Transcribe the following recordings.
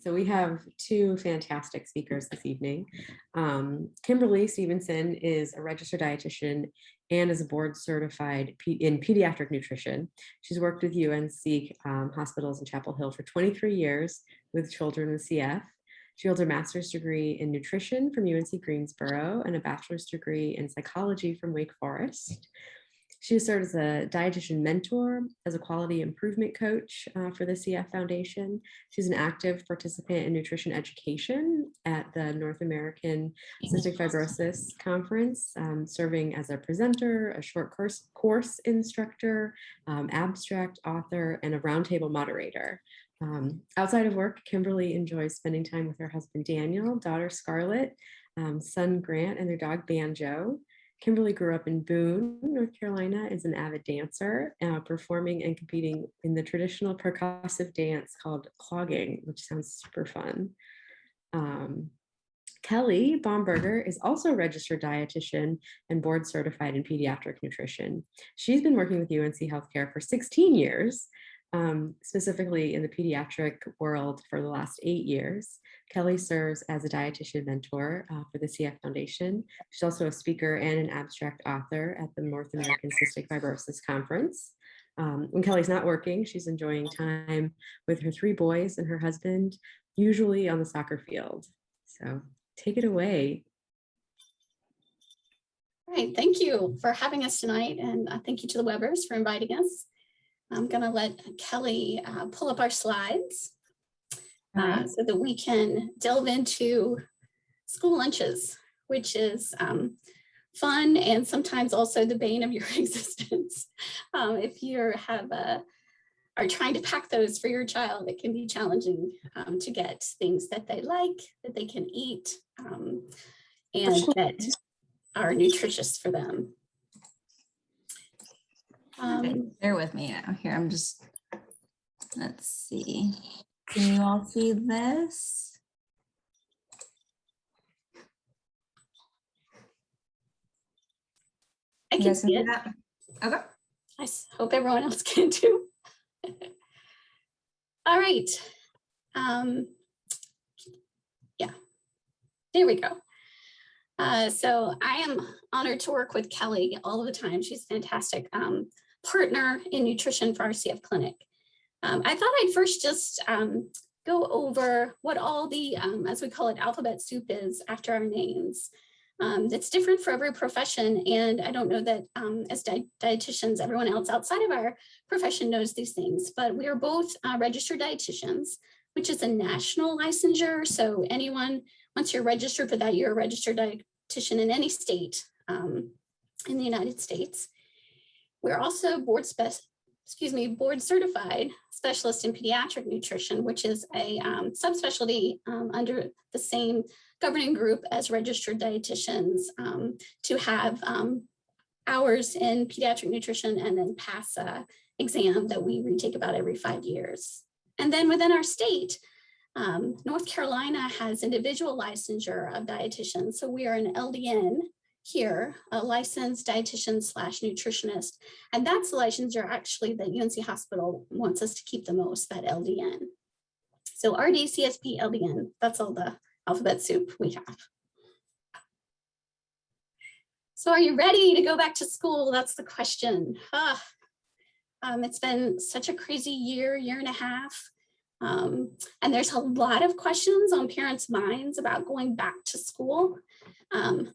So we have two fantastic speakers this evening. Kimberly Stephenson is a registered dietitian and is a board certified in pediatric nutrition. She's worked with UNC hospitals in Chapel Hill for 23 years with children with CF. She holds a master's degree in nutrition from UNC Greensboro and a bachelor's degree in psychology from Wake Forest. She has served as a dietitian mentor, as a quality improvement coach for the CF Foundation. She's an active participant in nutrition education at the North American Cystic Fibrosis Conference, serving as a presenter, a short course instructor, abstract author, and a roundtable moderator. Outside of work, Kimberly enjoys spending time with her husband, Daniel, daughter, Scarlett, son, Grant, and their dog, Banjo. Kimberly grew up in Boone, North Carolina, is an avid dancer, performing and competing in the traditional percussive dance called clogging, which sounds super fun. Kely Baumberger is also a registered dietitian and board certified in pediatric nutrition. She's been working with UNC Healthcare for 16 years, specifically in the pediatric world for the last 8 years. Kely serves as a dietitian mentor for the CF Foundation. She's also a speaker and an abstract author at the North American Cystic Fibrosis Conference. When Kelly's not working, she's enjoying time with her 3 boys and her husband, usually on the soccer field. So take it away. All right, thank you for having us tonight, and thank you to the Webbers for inviting us. I'm going to let Kely pull up our slides so that we can delve into school lunches, which is fun and sometimes also the bane of your existence. If you are trying to pack those for your child, it can be challenging to get things that they like, that they can eat, and that are nutritious for them. Bear with me now. Here, I'm just, let's see. Can you all see this? I can see it. That? Okay. I hope everyone else can too. All right. Yeah, there we go. So I am honored to work with Kely all the time. She's a fantastic partner in nutrition for our CF clinic. I thought I'd first just go over what all the, as we call it, alphabet soup is after our names. It's different for every profession. And I don't know that as dietitians, everyone else outside of our profession knows these things, but we are both registered dietitians, which is a national licensure. So anyone, once you're registered for that, you're a registered dietitian in any state in the United States. We're also board certified specialist in pediatric nutrition, which is a subspecialty under the same governing group as registered dietitians to have hours in pediatric nutrition and then pass an exam that we retake about every 5 years. And then within our state, North Carolina has individual licensure of dietitians. So we are an LDN here, a licensed dietitian / nutritionist. And that's the licensure actually that UNC Hospital wants us to keep the most, that LDN. So RD, CSP, LDN, that's all the alphabet soup we have. So are you ready to go back to school? That's the question. It's been such a crazy year and a half. And there's a lot of questions on parents' minds about going back to school.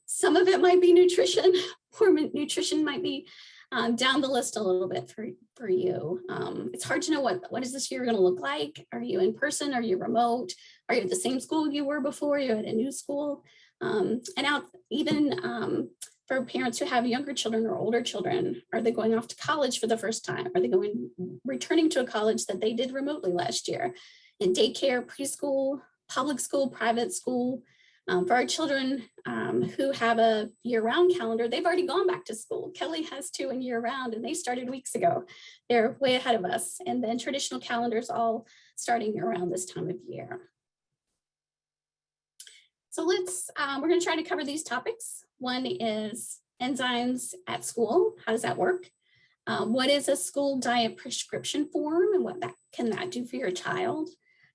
Some of it might be nutrition, or nutrition might be down the list a little bit for you. It's hard to know what is this year going to look like? Are you in person? Are you remote? Are you at the same school you were before? Are you at a new school? And now even for parents who have younger children or older children, are they going off to college for the first time? Are they returning to a college that they did remotely last year? In daycare, preschool, public school, private school. For our children who have a year-round calendar, they've already gone back to school. Kely has 2 in year-round, and they started weeks ago. They're way ahead of us. And then traditional calendars all starting around this time of year. So we're going to try to cover these topics. One is enzymes at school. How does that work? What is a school diet prescription form and what can that do for your child?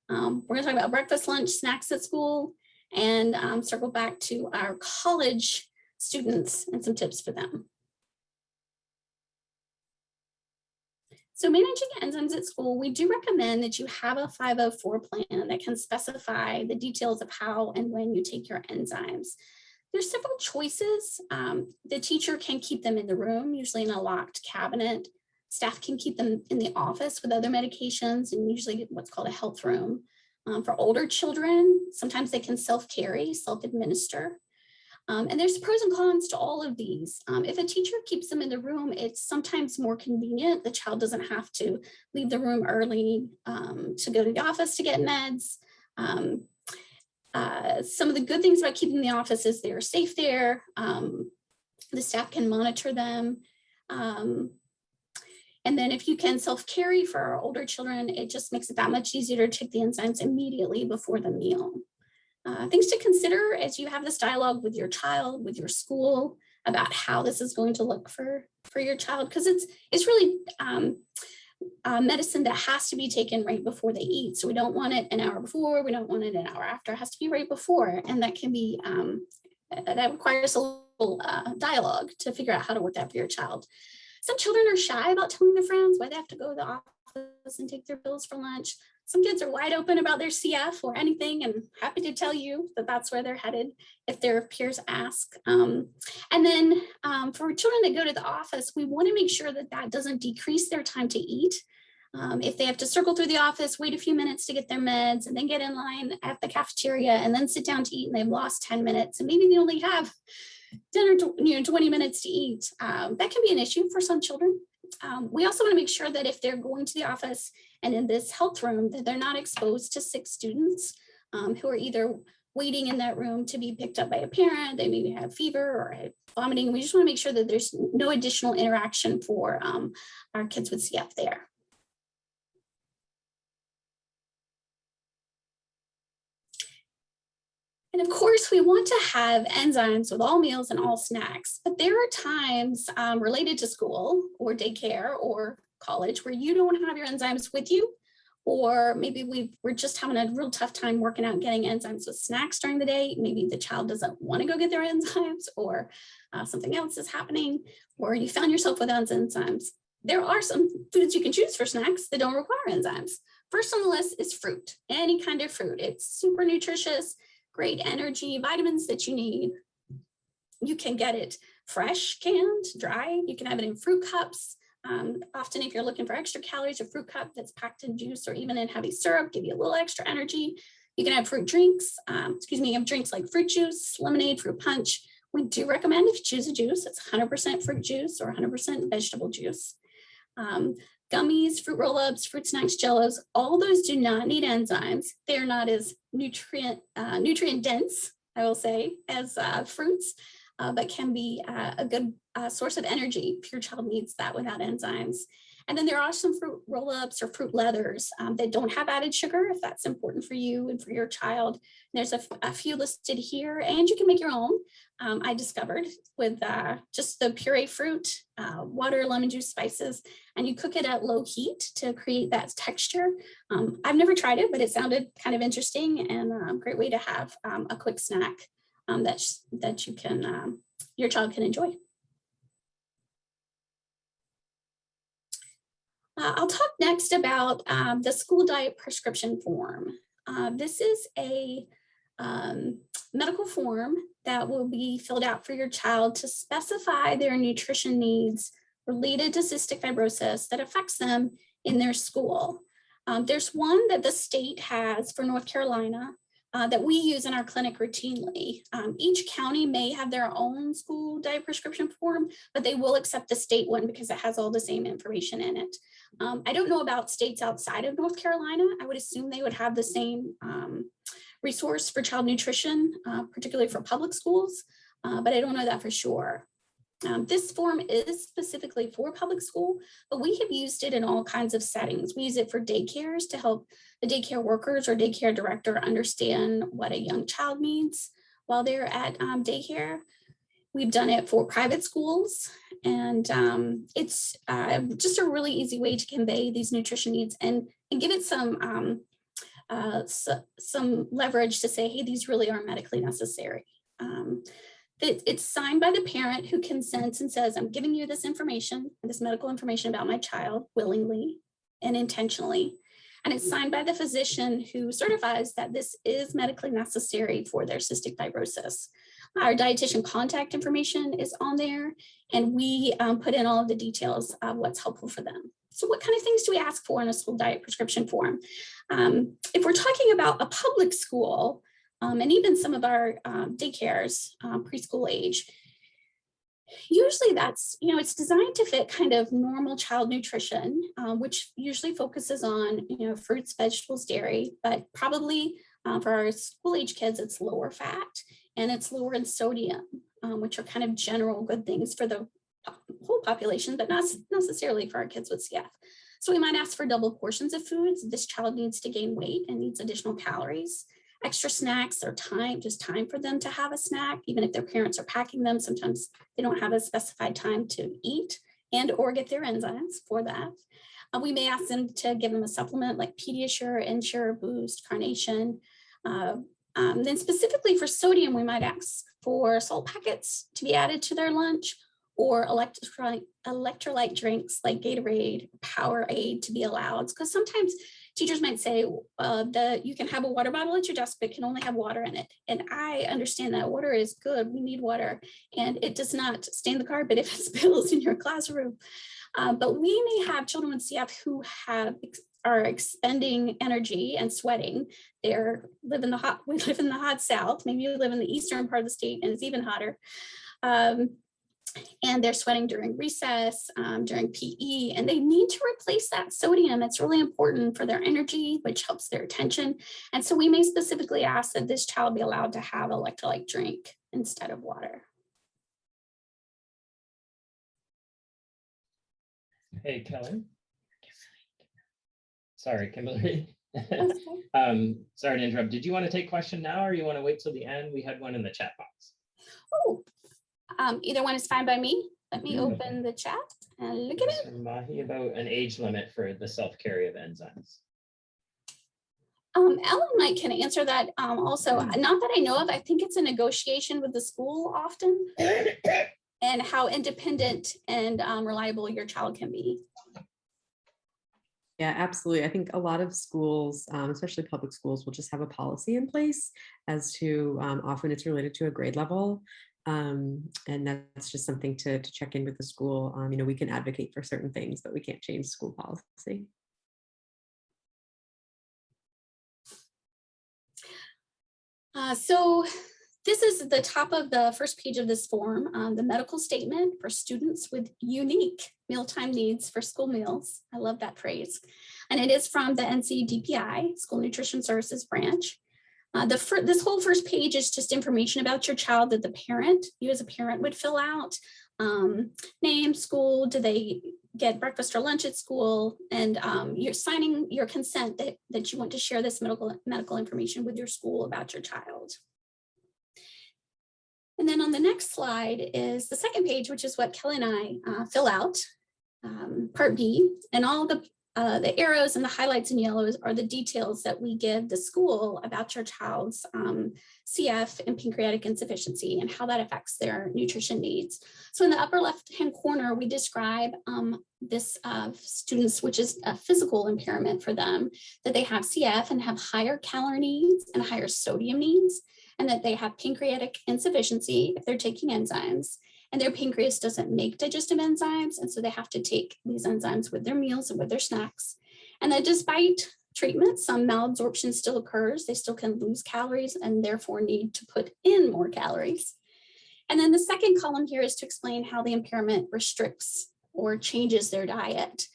We're gonna talk about breakfast, lunch, snacks at school, and circle back to our college students and some tips for them. So managing enzymes at school, we do recommend that you have a 504 plan that can specify the details of how and when you take your enzymes. There's several choices. The teacher can keep them in the room, usually in a locked cabinet. Staff can keep them in the office with other medications and usually what's called a health room. For older children, sometimes they can self-carry, self-administer. And there's pros and cons to all of these. If a teacher keeps them in the room, it's sometimes more convenient. The child doesn't have to leave the room early to go to the office to get meds. Some of the good things about keeping the office is they're safe there. The staff can monitor them. And then if you can self-carry for older children, it just makes it that much easier to take the enzymes immediately before the meal. Things to consider as you have this dialogue with your child, with your school, about how this is going to look for your child, because it's really medicine that has to be taken right before they eat. So we don't want it an hour before, we don't want it an hour after, it has to be right before. And that can be, that requires a little dialogue to figure out how to work that for your child. Some children are shy about telling their friends why they have to go to the office and take their pills for lunch. Some kids are wide open about their CF or anything and happy to tell you that that's where they're headed if their peers ask. And then for children that go to the office, we want to make sure that that doesn't decrease their time to eat. If they have to circle through the office, wait a few minutes to get their meds and then get in line at the cafeteria and then sit down to eat and they've lost 10 minutes and maybe they only have 10 or 20 minutes to eat, that can be an issue for some children. We also want to make sure that if they're going to the office and in this health room, that they're not exposed to sick students who are either waiting in that room to be picked up by a parent, they maybe have fever or vomiting. We just want to make sure that there's no additional interaction for our kids with CF there. And of course, we want to have enzymes with all meals and all snacks, but there are times related to school or daycare or college where you don't have your enzymes with you, or maybe we're just having a real tough time working out getting enzymes with snacks during the day. Maybe the child doesn't want to go get their enzymes, or something else is happening, or you found yourself without enzymes. There are some foods you can choose for snacks that don't require enzymes. First on the list is fruit, any kind of fruit. It's super nutritious, great energy, vitamins that you need. You can get it fresh, canned, dry. You can have it in fruit cups. Often if you're looking for extra calories, a fruit cup that's packed in juice or even in heavy syrup, give you a little extra energy. You can have fruit drinks. You have drinks like fruit juice, lemonade, fruit punch. We do recommend if you choose a juice, it's 100% fruit juice or 100% vegetable juice. Gummies, fruit roll-ups, fruit snacks, jellos, all those do not need enzymes. They're not as nutrient dense, I will say, as fruits, but can be a good source of energy if your child needs that without enzymes. And then there are some fruit roll-ups or fruit leathers that don't have added sugar, if that's important for you and for your child. There's a few listed here, and you can make your own. I discovered with just the puree fruit, water, lemon juice, spices, and you cook it at low heat to create that texture. I've never tried it, but it sounded kind of interesting and a great way to have a quick snack that you can your child can enjoy. I'll talk next about the school diet prescription form. This is a medical form that will be filled out for your child to specify their nutrition needs related to cystic fibrosis that affects them in their school. There's one that the state has for North Carolina that we use in our clinic routinely. Each county may have their own school diet prescription form, but they will accept the state one because it has all the same information in it. I don't know about states outside of North Carolina. I would assume they would have the same resource for child nutrition, particularly for public schools, but I don't know that for sure. This form is specifically for public school, but we have used it in all kinds of settings. We use it for daycares to help the daycare workers or daycare director understand what a young child needs while they're at daycare. We've done it for private schools, and it's just a really easy way to convey these nutrition needs and give it some some leverage to say, hey, these really are medically necessary. It's signed by the parent who consents and says, I'm giving you this information, this medical information about my child willingly and intentionally. And it's signed by the physician who certifies that this is medically necessary for their cystic fibrosis. Our dietitian contact information is on there, and we put in all of the details of what's helpful for them. So what kind of things do we ask for in a school diet prescription form? If we're talking about a public school, and even some of our daycares, preschool age, usually that's, it's designed to fit kind of normal child nutrition, which usually focuses on, fruits, vegetables, dairy, but probably for our school age kids, it's lower fat and it's lower in sodium, which are kind of general good things for the whole population, but not necessarily for our kids with CF. So we might ask for double portions of foods. This child needs to gain weight and needs additional calories. Extra snacks or time for them to have a snack, even if their parents are packing them. Sometimes they don't have a specified time to eat and or get their enzymes for that. We may ask them to give them a supplement like Pediasure, Ensure, Boost, Carnation. Then specifically for sodium, we might ask for salt packets to be added to their lunch, or electrolyte drinks like Gatorade, Powerade to be allowed. Because sometimes teachers might say that you can have a water bottle at your desk, but can only have water in it. And I understand that water is good. We need water, and it does not stain the carpet if it spills in your classroom. But we may have children with CF who are expending energy and sweating. We live in the hot South. Maybe you live in the eastern part of the state and it's even hotter. And they're sweating during recess, during PE, and they need to replace that sodium. It's really important for their energy, which helps their attention. And so we may specifically ask that this child be allowed to have electrolyte drink instead of water. Hey, Kelly. Sorry, Kimberly. Sorry to interrupt. Did you want to take question now, or you want to wait till the end? We had one in the chat box. Oh, either one is fine by me. Let me open the chat and look at it. From Mahi about an age limit for the self-carry of enzymes. Ellen Mike can answer that also. Not that I know of. I think it's a negotiation with the school often, and how independent and reliable your child can be. Yeah, absolutely. I think a lot of schools, especially public schools, will just have a policy in place as to often it's related to a grade level. And that's just something to check in with the school. We can advocate for certain things, but we can't change school policy. So this is the top of the first page of this form, the medical statement for students with unique mealtime needs for school meals. I love that phrase. And it is from the NC-DPI, School Nutrition Services Branch. This whole first page is just information about your child that you as a parent would fill out. Name, school, do they get breakfast or lunch at school? And you're signing your consent that you want to share this medical information with your school about your child. And then on the next slide is the second page, which is what Kelly and I fill out, part B, and all the arrows and the highlights in yellows are the details that we give the school about your child's CF and pancreatic insufficiency and how that affects their nutrition needs. So in the upper left-hand corner, we describe this students, which is a physical impairment for them, that they have CF and have higher calorie needs and higher sodium needs, and that they have pancreatic insufficiency if they're taking enzymes, and their pancreas doesn't make digestive enzymes, and so they have to take these enzymes with their meals and with their snacks. And that despite treatment, some malabsorption still occurs. They still can lose calories and therefore need to put in more calories. And then the second column here is to explain how the impairment restricts or changes their diet.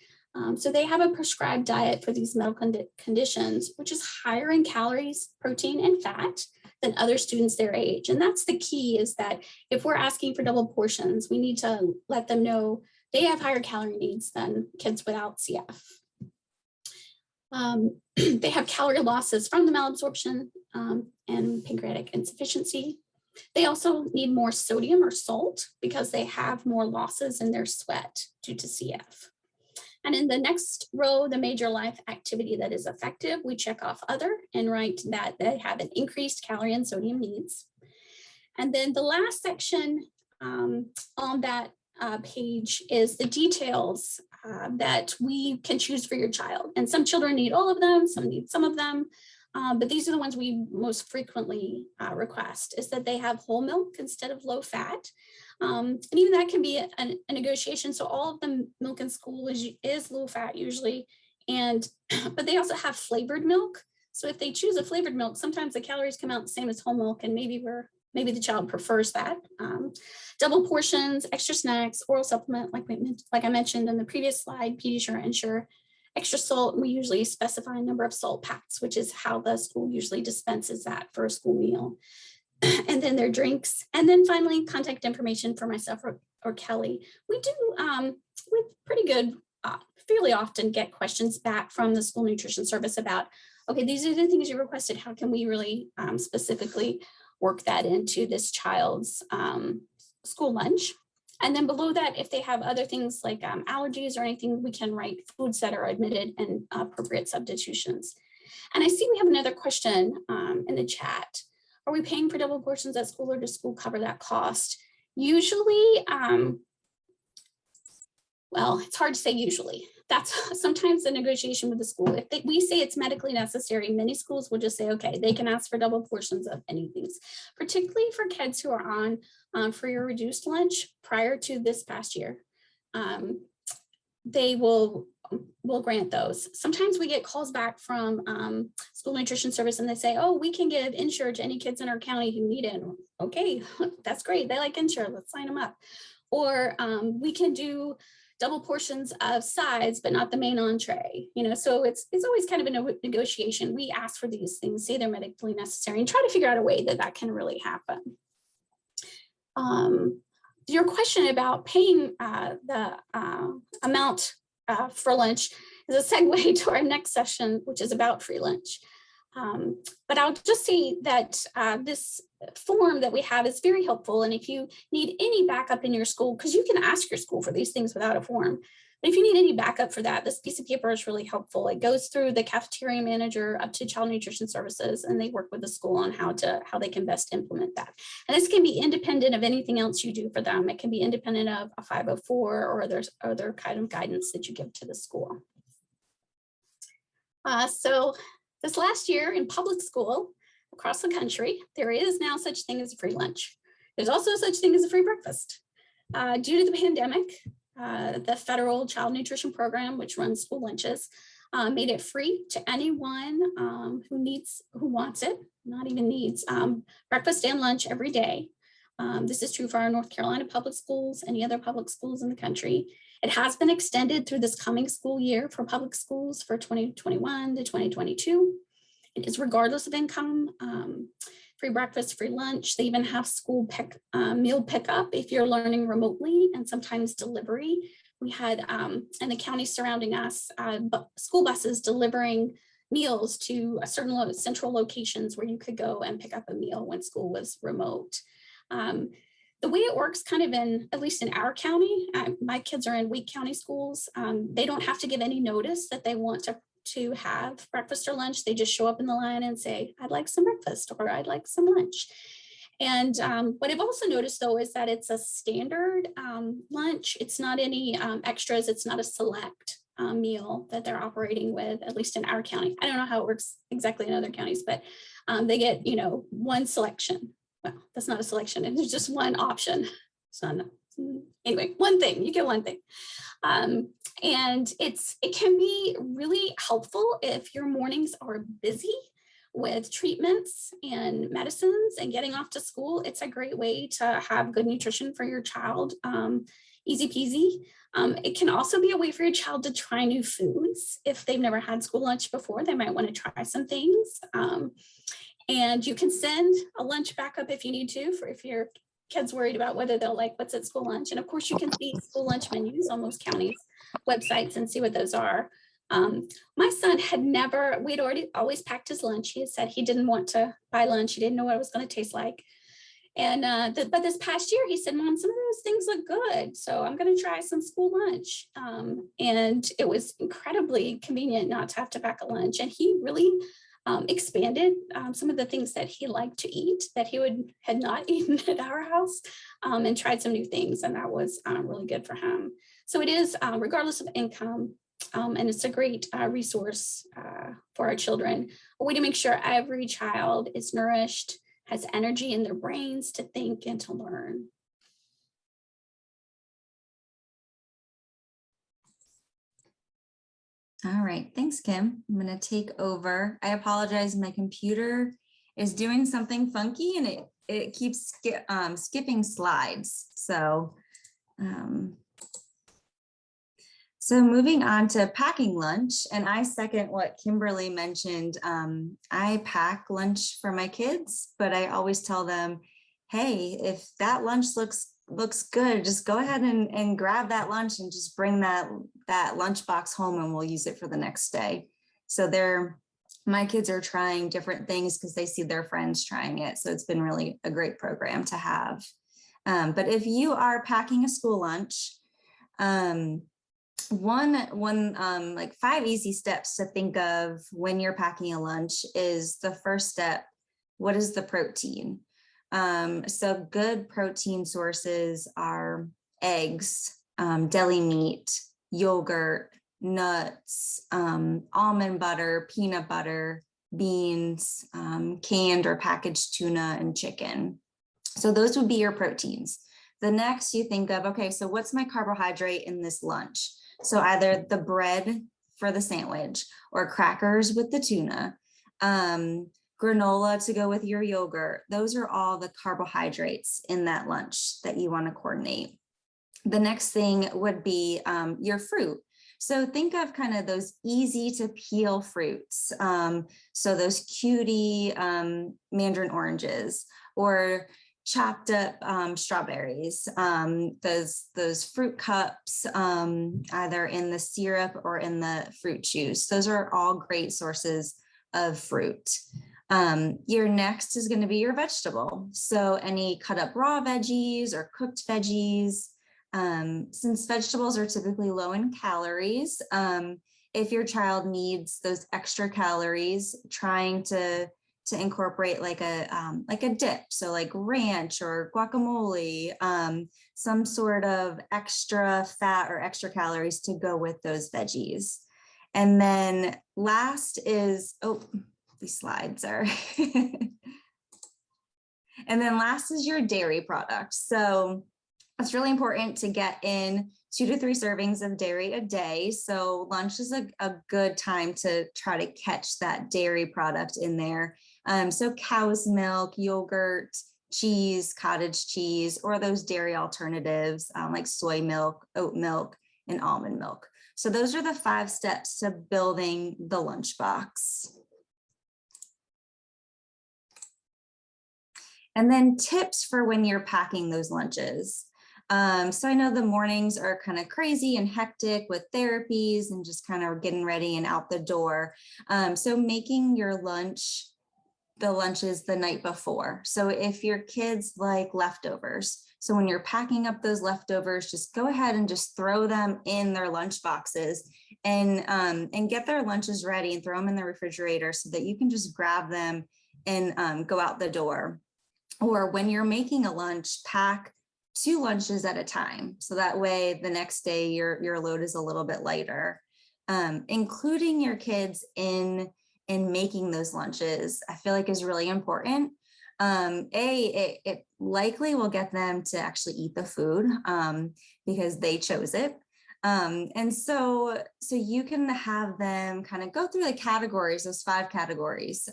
So they have a prescribed diet for these medical conditions, which is higher in calories, protein, and fat than other students their age. And that's the key, is that if we're asking for double portions, we need to let them know they have higher calorie needs than kids without CF. They have calorie losses from the malabsorption and pancreatic insufficiency. They also need more sodium or salt because they have more losses in their sweat due to CF. And in the next row, the major life activity that is effective, we check off other and write that they have an increased calorie and sodium needs. And then the last section on that page is the details that we can choose for your child. And some children need all of them, some need some of them. But these are the ones we most frequently request, is that they have whole milk instead of low fat. And even that can be a negotiation. So all of the milk in school is low fat usually, but they also have flavored milk. So if they choose a flavored milk, sometimes the calories come out the same as whole milk, and maybe the child prefers that. Double portions, extra snacks, oral supplement, like I mentioned in the previous slide, Pediasure, Ensure. Extra salt, we usually specify a number of salt packs, which is how the school usually dispenses that for a school meal. And then their drinks. And then finally, contact information for myself or Kelly. We do, with pretty good, fairly often get questions back from the school nutrition service about, okay, these are the things you requested. How can we really specifically work that into this child's school lunch? And then below that, if they have other things like allergies or anything, we can write foods that are admitted and appropriate substitutions. And I see we have another question in the chat. Are we paying for double portions at school, or does school cover that cost? Usually, well, it's hard to say usually. That's sometimes the negotiation with the school. If we say it's medically necessary, many schools will just say, okay, they can ask for double portions of anything, particularly for kids who are on free or reduced lunch prior to this past year. They will grant those. Sometimes we get calls back from school nutrition service, and they say, oh, we can give Ensure to any kids in our county who need it. Okay, that's great. They like Ensure. Let's sign them up. Or we can do double portions of sides, but not the main entree. So it's always kind of a negotiation. We ask for these things, say they're medically necessary, and try to figure out a way that can really happen. Your question about paying the amount for lunch is a segue to our next session, which is about free lunch. But I'll just say that this form that we have is very helpful. And if you need any backup in your school, because you can ask your school for these things without a form, but if you need any backup for that, this piece of paper is really helpful. It goes through the cafeteria manager up to child nutrition services, and they work with the school on how they can best implement that. And this can be independent of anything else you do for them. It can be independent of a 504 or there's other kind of guidance that you give to the school. So this last year in public school across the country, there is now such thing as a free lunch. There's also such thing as a free breakfast. Due to the pandemic, the federal child nutrition program, which runs school lunches, made it free to anyone who wants it, not even needs, breakfast and lunch every day. This is true for our North Carolina public schools, any other public schools in the country. It has been extended through this coming school year for public schools for 2021 to 2022. It is regardless of income, free breakfast, free lunch. They even have school meal pickup if you're learning remotely, and sometimes delivery. We had in the county surrounding us, school buses delivering meals to certain central locations where you could go and pick up a meal when school was remote. The way it works kind of at least in our county, my kids are in Wake County schools. They don't have to give any notice that they want to have breakfast or lunch. They just show up in the line and say, I'd like some breakfast or I'd like some lunch. And what I've also noticed though, is that it's a standard lunch. It's not any extras. It's not a select meal that they're operating with, at least in our county. I don't know how it works exactly in other counties, but they get, one selection. Well, that's not a selection. It's just one option. It's not, anyway, one thing, you get one thing. And it can be really helpful if your mornings are busy with treatments and medicines and getting off to school. It's a great way to have good nutrition for your child. Easy peasy. It can also be a way for your child to try new foods. If they've never had school lunch before, they might want to try some things. And you can send a lunch backup if you need to, if your kid's worried about whether they'll like what's at school lunch. And of course, you can see school lunch menus on most counties' websites and see what those are. My son we'd always packed his lunch. He had said he didn't want to buy lunch. He didn't know what it was going to taste like. But this past year, he said, Mom, some of those things look good. So I'm going to try some school lunch. And it was incredibly convenient not to have to pack a lunch. And he really expanded some of the things that he liked to eat that he had not eaten at our house, and tried some new things. And that was really good for him. So it is, regardless of income, and it's a great resource for our children, a way to make sure every child is nourished, has energy in their brains to think and to learn. All right, thanks, Kim. I'm gonna take over. I apologize, my computer is doing something funky and it keeps skipping slides. So moving on to packing lunch, and I second what Kimberly mentioned. I pack lunch for my kids, but I always tell them, hey, if that lunch looks good, just go ahead and grab that lunch and just bring that lunch box home and we'll use it for the next day. So my kids are trying different things because they see their friends trying it. So it's been really a great program to have. But if you are packing a school lunch, like 5 easy steps to think of when you're packing a lunch is the first step. What is the protein? So good protein sources are eggs, deli meat, yogurt, nuts, almond butter, peanut butter, beans, canned or packaged tuna, and chicken. So those would be your proteins. The next you think of, okay, so what's my carbohydrate in this lunch? So either the bread for the sandwich or crackers with the tuna, granola to go with your yogurt. Those are all the carbohydrates in that lunch that you want to coordinate. The next thing would be your fruit. So think of kind of those easy to peel fruits. So those cutie mandarin oranges or chopped up strawberries, those fruit cups, either in the syrup or in the fruit juice. Those are all great sources of fruit. Your next is going to be your vegetable. So any cut up raw veggies or cooked veggies, since vegetables are typically low in calories, if your child needs those extra calories, trying to incorporate like a dip, so like ranch or guacamole, some sort of extra fat or extra calories to go with those veggies. And then last is, these slides are, and then last is your dairy products. So it's really important to get in 2 to 3 servings of dairy a day. So lunch is a good time to try to catch that dairy product in there. So cow's milk, yogurt, cheese, cottage cheese, or those dairy alternatives like soy milk, oat milk, and almond milk. So those are the 5 steps to building the lunchbox. And then tips for when you're packing those lunches. So I know the mornings are kind of crazy and hectic with therapies and just kind of getting ready and out the door. So making your the lunches the night before. So if your kids like leftovers, so when you're packing up those leftovers, just go ahead and just throw them in their lunch boxes and get their lunches ready and throw them in the refrigerator so that you can just grab them and go out the door. Or when you're making a lunch, pack 2 lunches at a time. So that way the next day your load is a little bit lighter. Including your kids in making those lunches, I feel like is really important. It likely will get them to actually eat the food because they chose it. And so you can have them kind of go through the categories, those 5 categories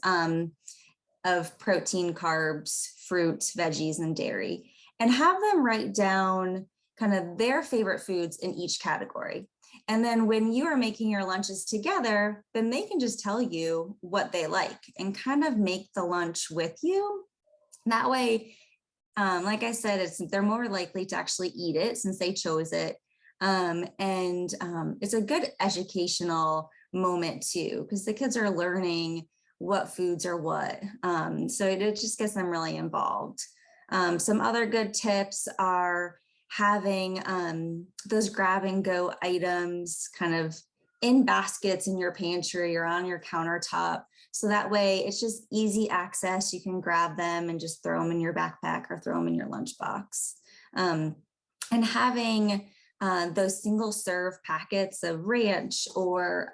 of protein, carbs, fruit, veggies, and dairy, and have them write down kind of their favorite foods in each category. And then when you are making your lunches together, then they can just tell you what they like and kind of make the lunch with you. That way, like I said, they're more likely to actually eat it since they chose it. And it's a good educational moment too, because the kids are learning what foods are what. So it just gets them really involved. Some other good tips are having those grab and go items kind of in baskets in your pantry or on your countertop. So that way it's just easy access. You can grab them and just throw them in your backpack or throw them in your lunchbox. And having those single serve packets of ranch or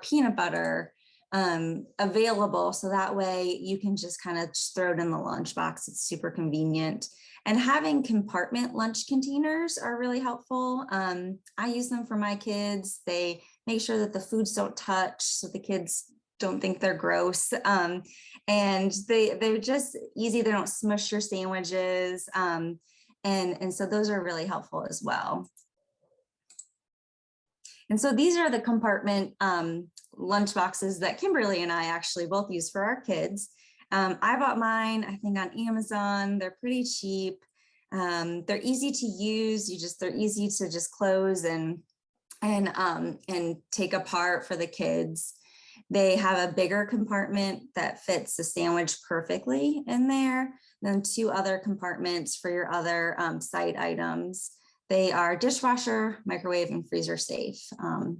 peanut butter available. So that way you can just kind of throw it in the lunchbox. It's super convenient. And having compartment lunch containers are really helpful. I use them for my kids. They make sure that the foods don't touch so the kids don't think they're gross. And they're just easy. They don't smush your sandwiches. And so those are really helpful as well. And so these are the compartment lunch boxes that Kimberly and I actually both use for our kids. I bought mine, I think, on Amazon. They're pretty cheap. They're easy to use. They're easy to just close and take apart for the kids. They have a bigger compartment that fits the sandwich perfectly in there, then 2 other compartments for your other side items. They are dishwasher, microwave, and freezer safe.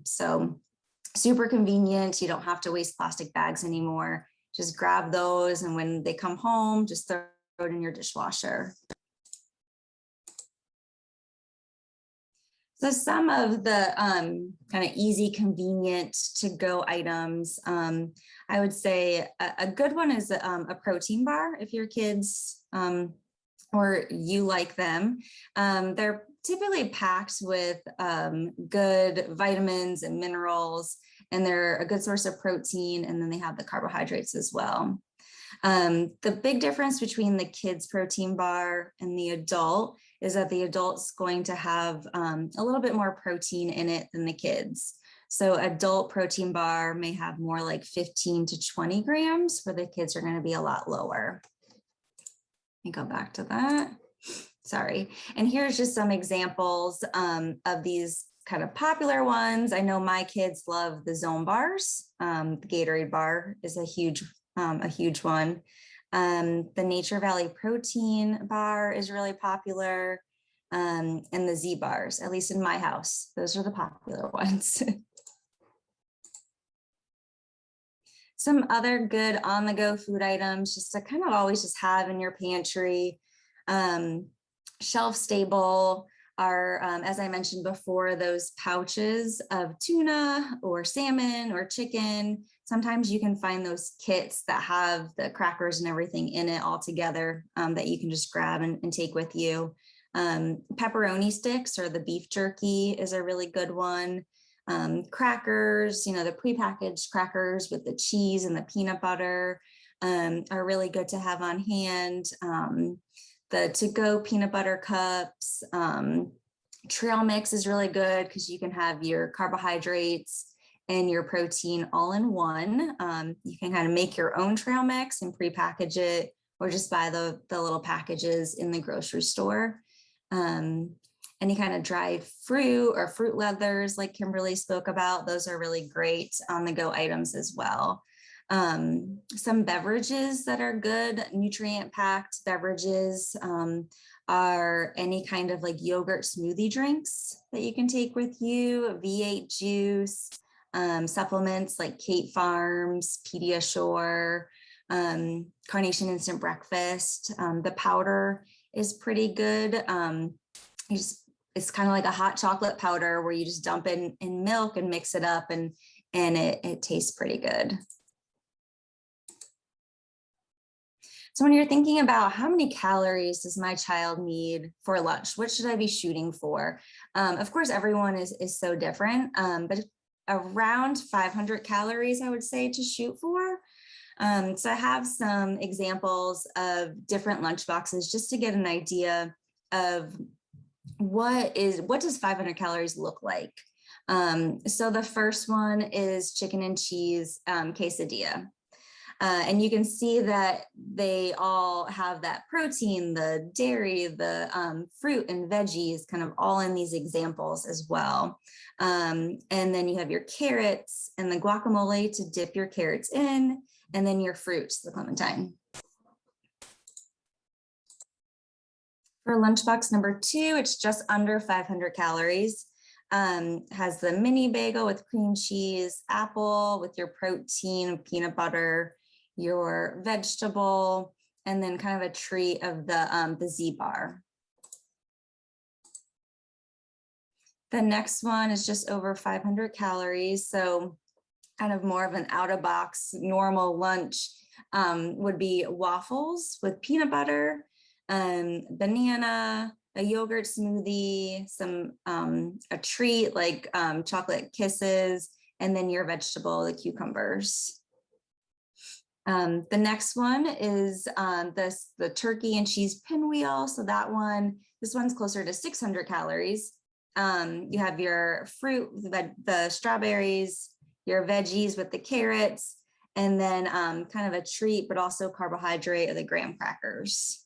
So super convenient. You don't have to waste plastic bags anymore. Just grab those, and when they come home, just throw it in your dishwasher. So some of the kind of easy, convenient to-go items, I would say a good one is a protein bar if your kids or you like them. They're typically packed with good vitamins and minerals, and they're a good source of protein, and then they have the carbohydrates as well. The big difference between the kids protein bar and the adult is that the adult's going to have a little bit more protein in it than the kids. So adult protein bar may have more like 15 to 20 grams, where the kids are going to be a lot lower. Let me go back to that. Sorry. And here's just some examples of these kind of popular ones. I know my kids love the Zone bars. The Gatorade bar is a huge one. The Nature Valley protein bar is really popular. And the Z bars, at least in my house, those are the popular ones. Some other good on-the-go food items just to kind of always just have in your pantry. Shelf stable are, as I mentioned before, those pouches of tuna or salmon or chicken. Sometimes you can find those kits that have the crackers and everything in it all together that you can just grab and take with you. Pepperoni sticks or the beef jerky is a really good one. Crackers, the prepackaged crackers with the cheese and the peanut butter are really good to have on hand. The to-go peanut butter cups, trail mix is really good because you can have your carbohydrates and your protein all in one. You can kind of make your own trail mix and prepackage it, or just buy the little packages in the grocery store. Any kind of dried fruit or fruit leathers like Kimberly spoke about, those are really great on-the-go items as well. Some beverages that are good, nutrient-packed beverages are any kind of like yogurt smoothie drinks that you can take with you, V8 juice, supplements like Kate Farms, Pediasure, Carnation Instant Breakfast. The powder is pretty good. It's kind of like a hot chocolate powder where you just dump it in milk and mix it up, and it tastes pretty good. So when you're thinking about how many calories does my child need for lunch, what should I be shooting for? Of course, everyone is so different, but around 500 calories, I would say, to shoot for. So I have some examples of different lunch boxes just to get an idea of what does 500 calories look like. So the first one is chicken and cheese quesadilla. And you can see that they all have that protein, the dairy, the fruit and veggies kind of all in these examples as well. And then you have your carrots and the guacamole to dip your carrots in, and then your fruits, the clementine. For lunchbox number 2, it's just under 500 calories. Has the mini bagel with cream cheese, apple with your protein, peanut butter, your vegetable, and then kind of a treat of the Z bar. The next one is just over 500 calories. So kind of more of an out of box normal lunch would be waffles with peanut butter, banana, a yogurt smoothie, some a treat like chocolate kisses, and then your vegetable, the cucumbers. The next one is the turkey and cheese pinwheel. So that one, this one's closer to 600 calories. You have your fruit, the strawberries, your veggies with the carrots, and then kind of a treat, but also carbohydrate of the graham crackers.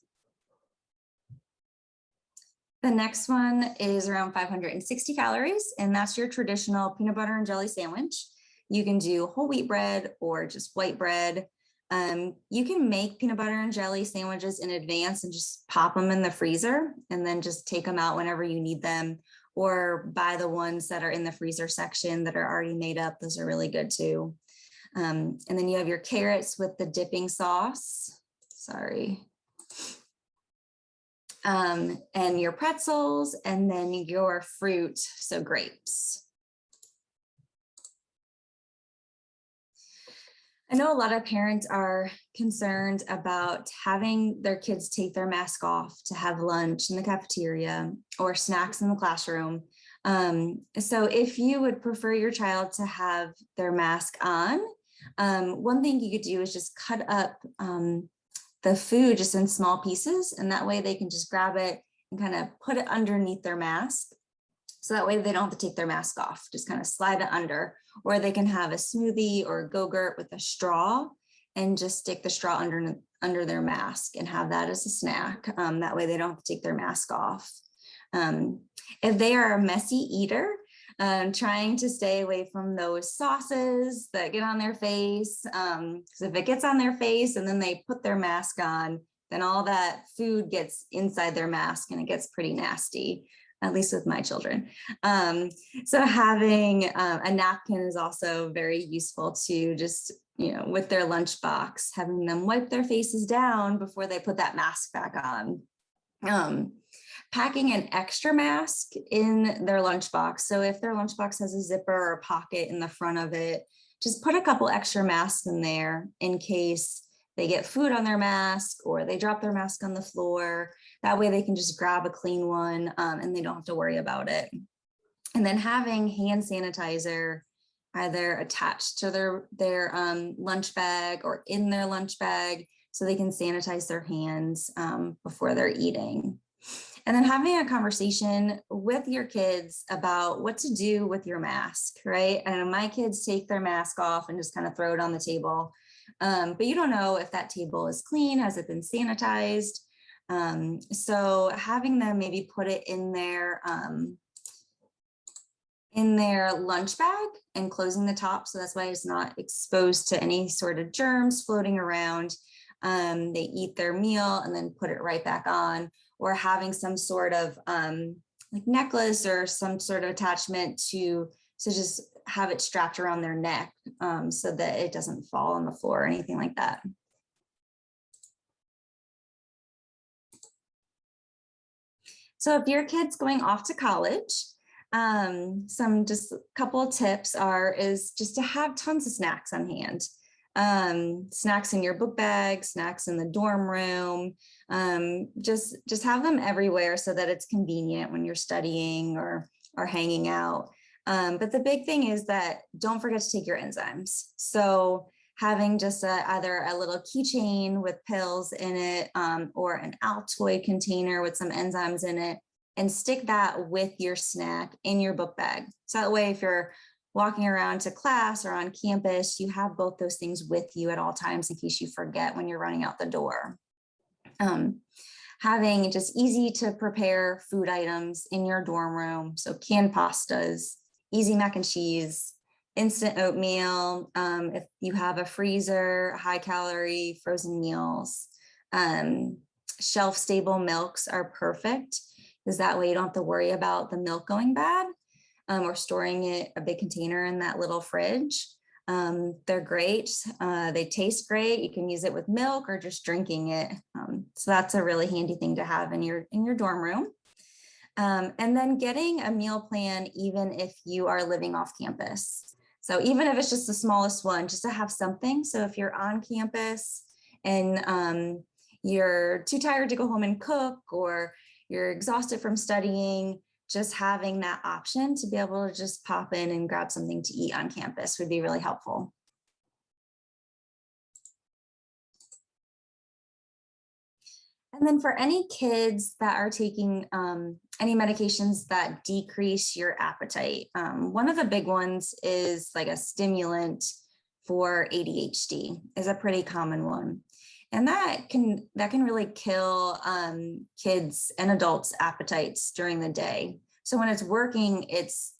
The next one is around 560 calories, and that's your traditional peanut butter and jelly sandwich. You can do whole wheat bread or just white bread. You can make peanut butter and jelly sandwiches in advance and just pop them in the freezer and then just take them out whenever you need them, or buy the ones that are in the freezer section that are already made up. Those are really good too. And then you have your carrots with the dipping sauce. Sorry. And your pretzels, and then your fruit, so grapes. I know a lot of parents are concerned about having their kids take their mask off to have lunch in the cafeteria or snacks in the classroom. So if you would prefer your child to have their mask on, one thing you could do is just cut up the food just in small pieces, and that way they can just grab it and kind of put it underneath their mask. So that way they don't have to take their mask off, just kind of slide it under, or they can have a smoothie or a Go-Gurt with a straw and just stick the straw under their mask and have that as a snack. That way they don't have to take their mask off. If they are a messy eater, trying to stay away from those sauces that get on their face. Because if it gets on their face and then they put their mask on, then all that food gets inside their mask and it gets pretty nasty, at least with my children. So having a napkin is also very useful to just, with their lunchbox, having them wipe their faces down before they put that mask back on. Packing an extra mask in their lunchbox. So if their lunchbox has a zipper or a pocket in the front of it, just put a couple extra masks in there in case they get food on their mask or they drop their mask on the floor. That way they can just grab a clean one and they don't have to worry about it. And then having hand sanitizer either attached to their lunch bag or in their lunch bag so they can sanitize their hands before they're eating. And then having a conversation with your kids about what to do with your mask, right? And my kids take their mask off and just kind of throw it on the table. But you don't know if that table is clean, has it been sanitized? So having them maybe put it in their lunch bag and closing the top. So that's why it's not exposed to any sort of germs floating around. They eat their meal and then put it right back on, or having some sort of like necklace or some sort of attachment to just have it strapped around their neck so that it doesn't fall on the floor or anything like that. So if your kid's going off to college, some just a couple of tips is just to have tons of snacks on hand. Snacks in your book bag, snacks in the dorm room, just have them everywhere so that it's convenient when you're studying or hanging out. But the big thing is that don't forget to take your enzymes. So having just either a little keychain with pills in it or an Altoid container with some enzymes in it, and stick that with your snack in your book bag. So that way, if you're walking around to class or on campus, you have both those things with you at all times in case you forget when you're running out the door. Having just easy to prepare food items in your dorm room. So canned pastas, easy mac and cheese, instant oatmeal. If you have a freezer, high calorie frozen meals. Shelf-stable milks are perfect, because that way you don't have to worry about the milk going bad, or storing it a big container in that little fridge. They're great. They taste great. You can use it with milk or just drinking it. So that's a really handy thing to have in your dorm room. And then getting a meal plan, even if you are living off campus. So even if it's just the smallest one, just to have something. So if you're on campus and you're too tired to go home and cook, or you're exhausted from studying, just having that option to be able to just pop in and grab something to eat on campus would be really helpful. And then for any kids that are taking any medications that decrease your appetite, one of the big ones is like a stimulant for ADHD is a pretty common one. And that can really kill kids and adults' appetites during the day. So when it's working, it's,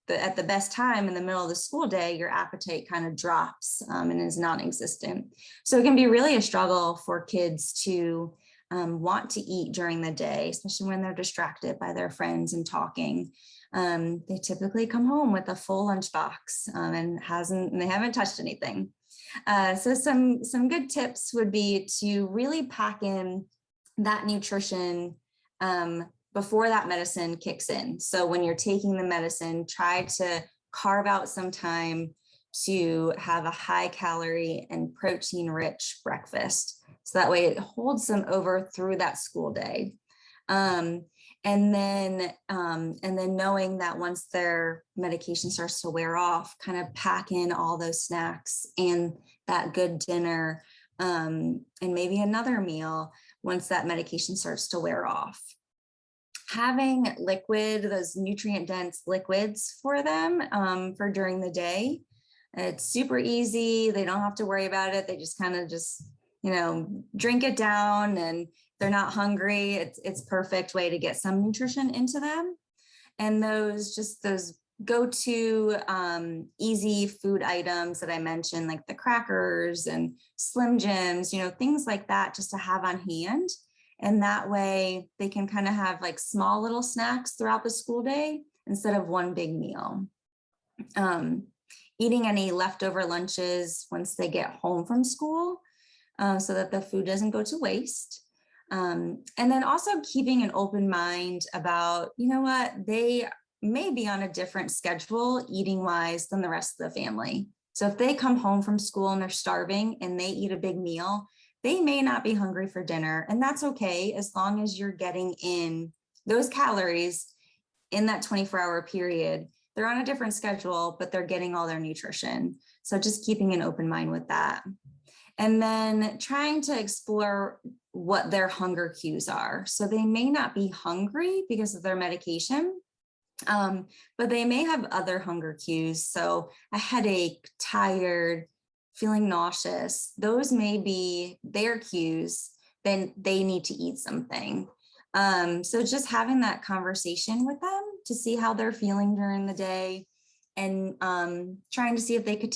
at the best time in the middle of the school day, your appetite kind of drops and is non-existent. So it can be really a struggle for kids to want to eat during the day, especially when they're distracted by their friends and talking. They typically come home with a full lunchbox and they haven't touched anything. So some good tips would be to really pack in that nutrition before that medicine kicks in. So when you're taking the medicine, try to carve out some time to have a high calorie and protein rich breakfast. So that way it holds them over through that school day. And then knowing that once their medication starts to wear off, kind of pack in all those snacks and that good dinner and maybe another meal once that medication starts to wear off. Having those nutrient dense liquids for them for during the day. It's super easy. They don't have to worry about it. They just kind of drink it down, and they're not hungry. It's perfect way to get some nutrition into them. And those go-to easy food items that I mentioned, like the crackers and Slim Jims, things like that, just to have on hand. And that way they can kind of have like small little snacks throughout the school day instead of one big meal. Eating any leftover lunches once they get home from school, so that the food doesn't go to waste. And then also keeping an open mind about, they may be on a different schedule eating wise than the rest of the family. So if they come home from school and they're starving and they eat a big meal, they may not be hungry for dinner. And that's okay, as long as you're getting in those calories in that 24-hour period. They're on a different schedule, but they're getting all their nutrition. So just keeping an open mind with that. And then trying to explore what their hunger cues are. So they may not be hungry because of their medication, but they may have other hunger cues. So a headache, tired, feeling nauseous, those may be their cues. Then they need to eat something. So just having that conversation with them to see how they're feeling during the day, and trying to see if they could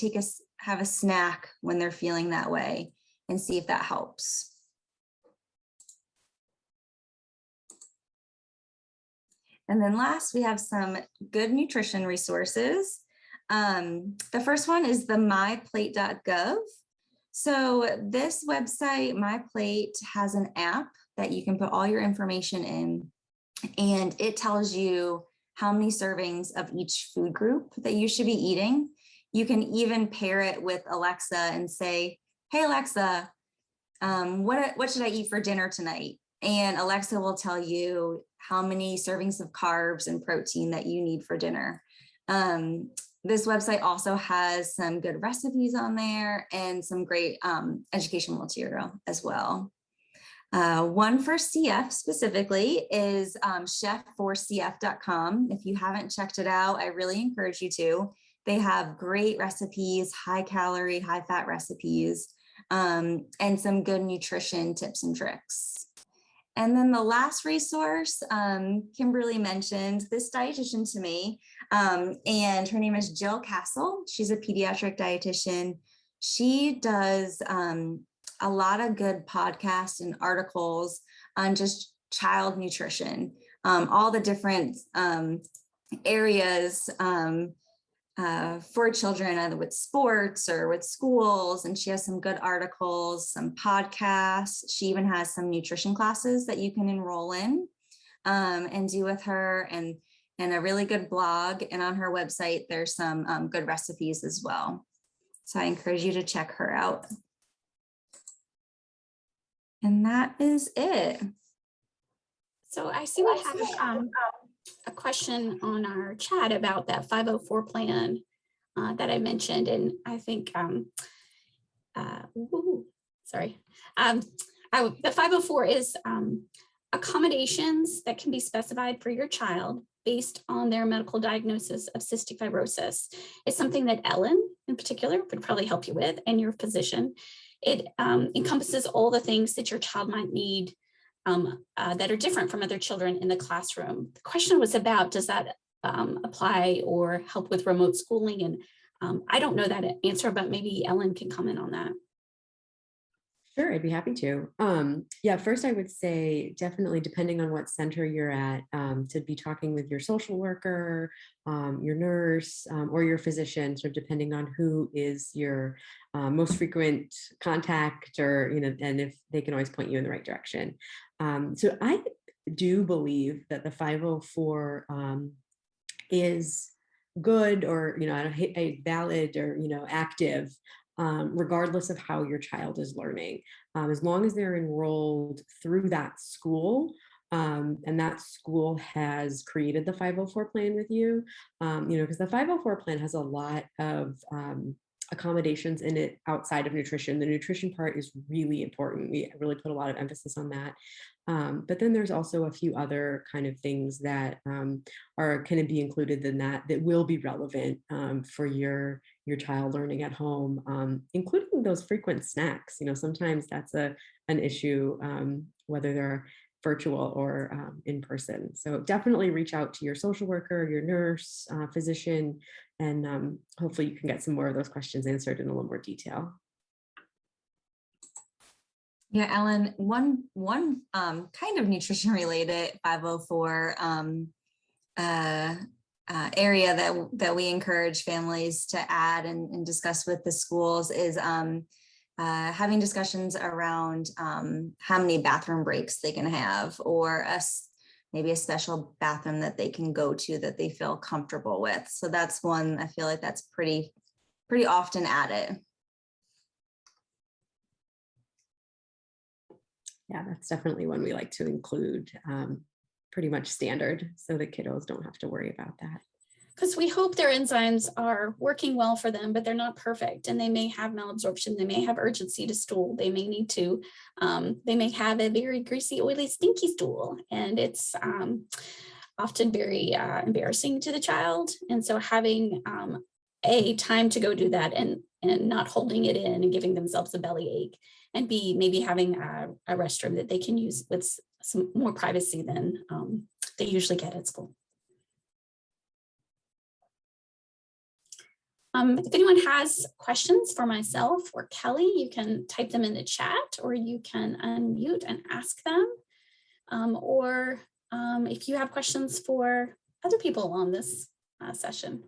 have a snack when they're feeling that way, and see if that helps. And then last, we have some good nutrition resources. The first one is the myplate.gov. So this website, MyPlate, has an app that you can put all your information in, and it tells you how many servings of each food group that you should be eating. You can even pair it with Alexa and say, hey, Alexa, what should I eat for dinner tonight? And Alexa will tell you how many servings of carbs and protein that you need for dinner. This website also has some good recipes on there and some great educational material as well. One for CF specifically is chef4cf.com. If you haven't checked it out, I really encourage you to. They have great recipes, high calorie, high fat recipes, and some good nutrition tips and tricks. And then the last resource, Kimberly mentioned this dietitian to me, and her name is Jill Castle. She's a pediatric dietitian. She does a lot of good podcasts and articles on just child nutrition, all the different areas for children, either with sports or with schools. And she has some good articles, some podcasts. She even has some nutrition classes that you can enroll in and do with her, and a really good blog. And on her website, there's some good recipes as well. So I encourage you to check her out. And that is it. So I see we have a question on our chat about that 504 plan that I mentioned. And I think, sorry, the 504 is accommodations that can be specified for your child based on their medical diagnosis of cystic fibrosis. It's something that Ellen in particular would probably help you with, and your physician. It encompasses all the things that your child might need that are different from other children in the classroom. The question was about, does that apply or help with remote schooling? And I don't know that answer, but maybe Ellen can comment on that. Sure, I'd be happy to. Yeah, first I would say definitely, depending on what center you're at, to be talking with your social worker, your nurse, or your physician, sort of depending on who is your most frequent contact, or, and if they can always point you in the right direction. So I do believe that the 504 is good, or, a valid, or, active, regardless of how your child is learning, as long as they're enrolled through that school, and that school has created the 504 plan with you, because the 504 plan has a lot of accommodations in it outside of nutrition. The nutrition part is really important. We really put a lot of emphasis on that. But then there's also a few other kind of things that are going to be included in that will be relevant for your child learning at home, including those frequent snacks. Sometimes that's an issue, whether they're virtual or in person. So definitely reach out to your social worker, your nurse, physician, and hopefully you can get some more of those questions answered in a little more detail. Yeah, Ellen, one kind of nutrition related 504 area that we encourage families to add and discuss with the schools is having discussions around how many bathroom breaks they can have, or maybe a special bathroom that they can go to that they feel comfortable with. So that's one, I feel like that's pretty often added. Yeah, that's definitely one we like to include, pretty much standard, so that kiddos don't have to worry about that. Because we hope their enzymes are working well for them, but they're not perfect, and they may have malabsorption, they may have urgency to stool, they may need to, they may have a very greasy, oily, stinky stool, and it's often very embarrassing to the child. And so having A, time to go do that, and not holding it in and giving themselves a bellyache, and B, maybe having a restroom that they can use with some more privacy than they usually get at school. If anyone has questions for myself or Kelly, you can type them in the chat, or you can unmute and ask them. Or if you have questions for other people on this session.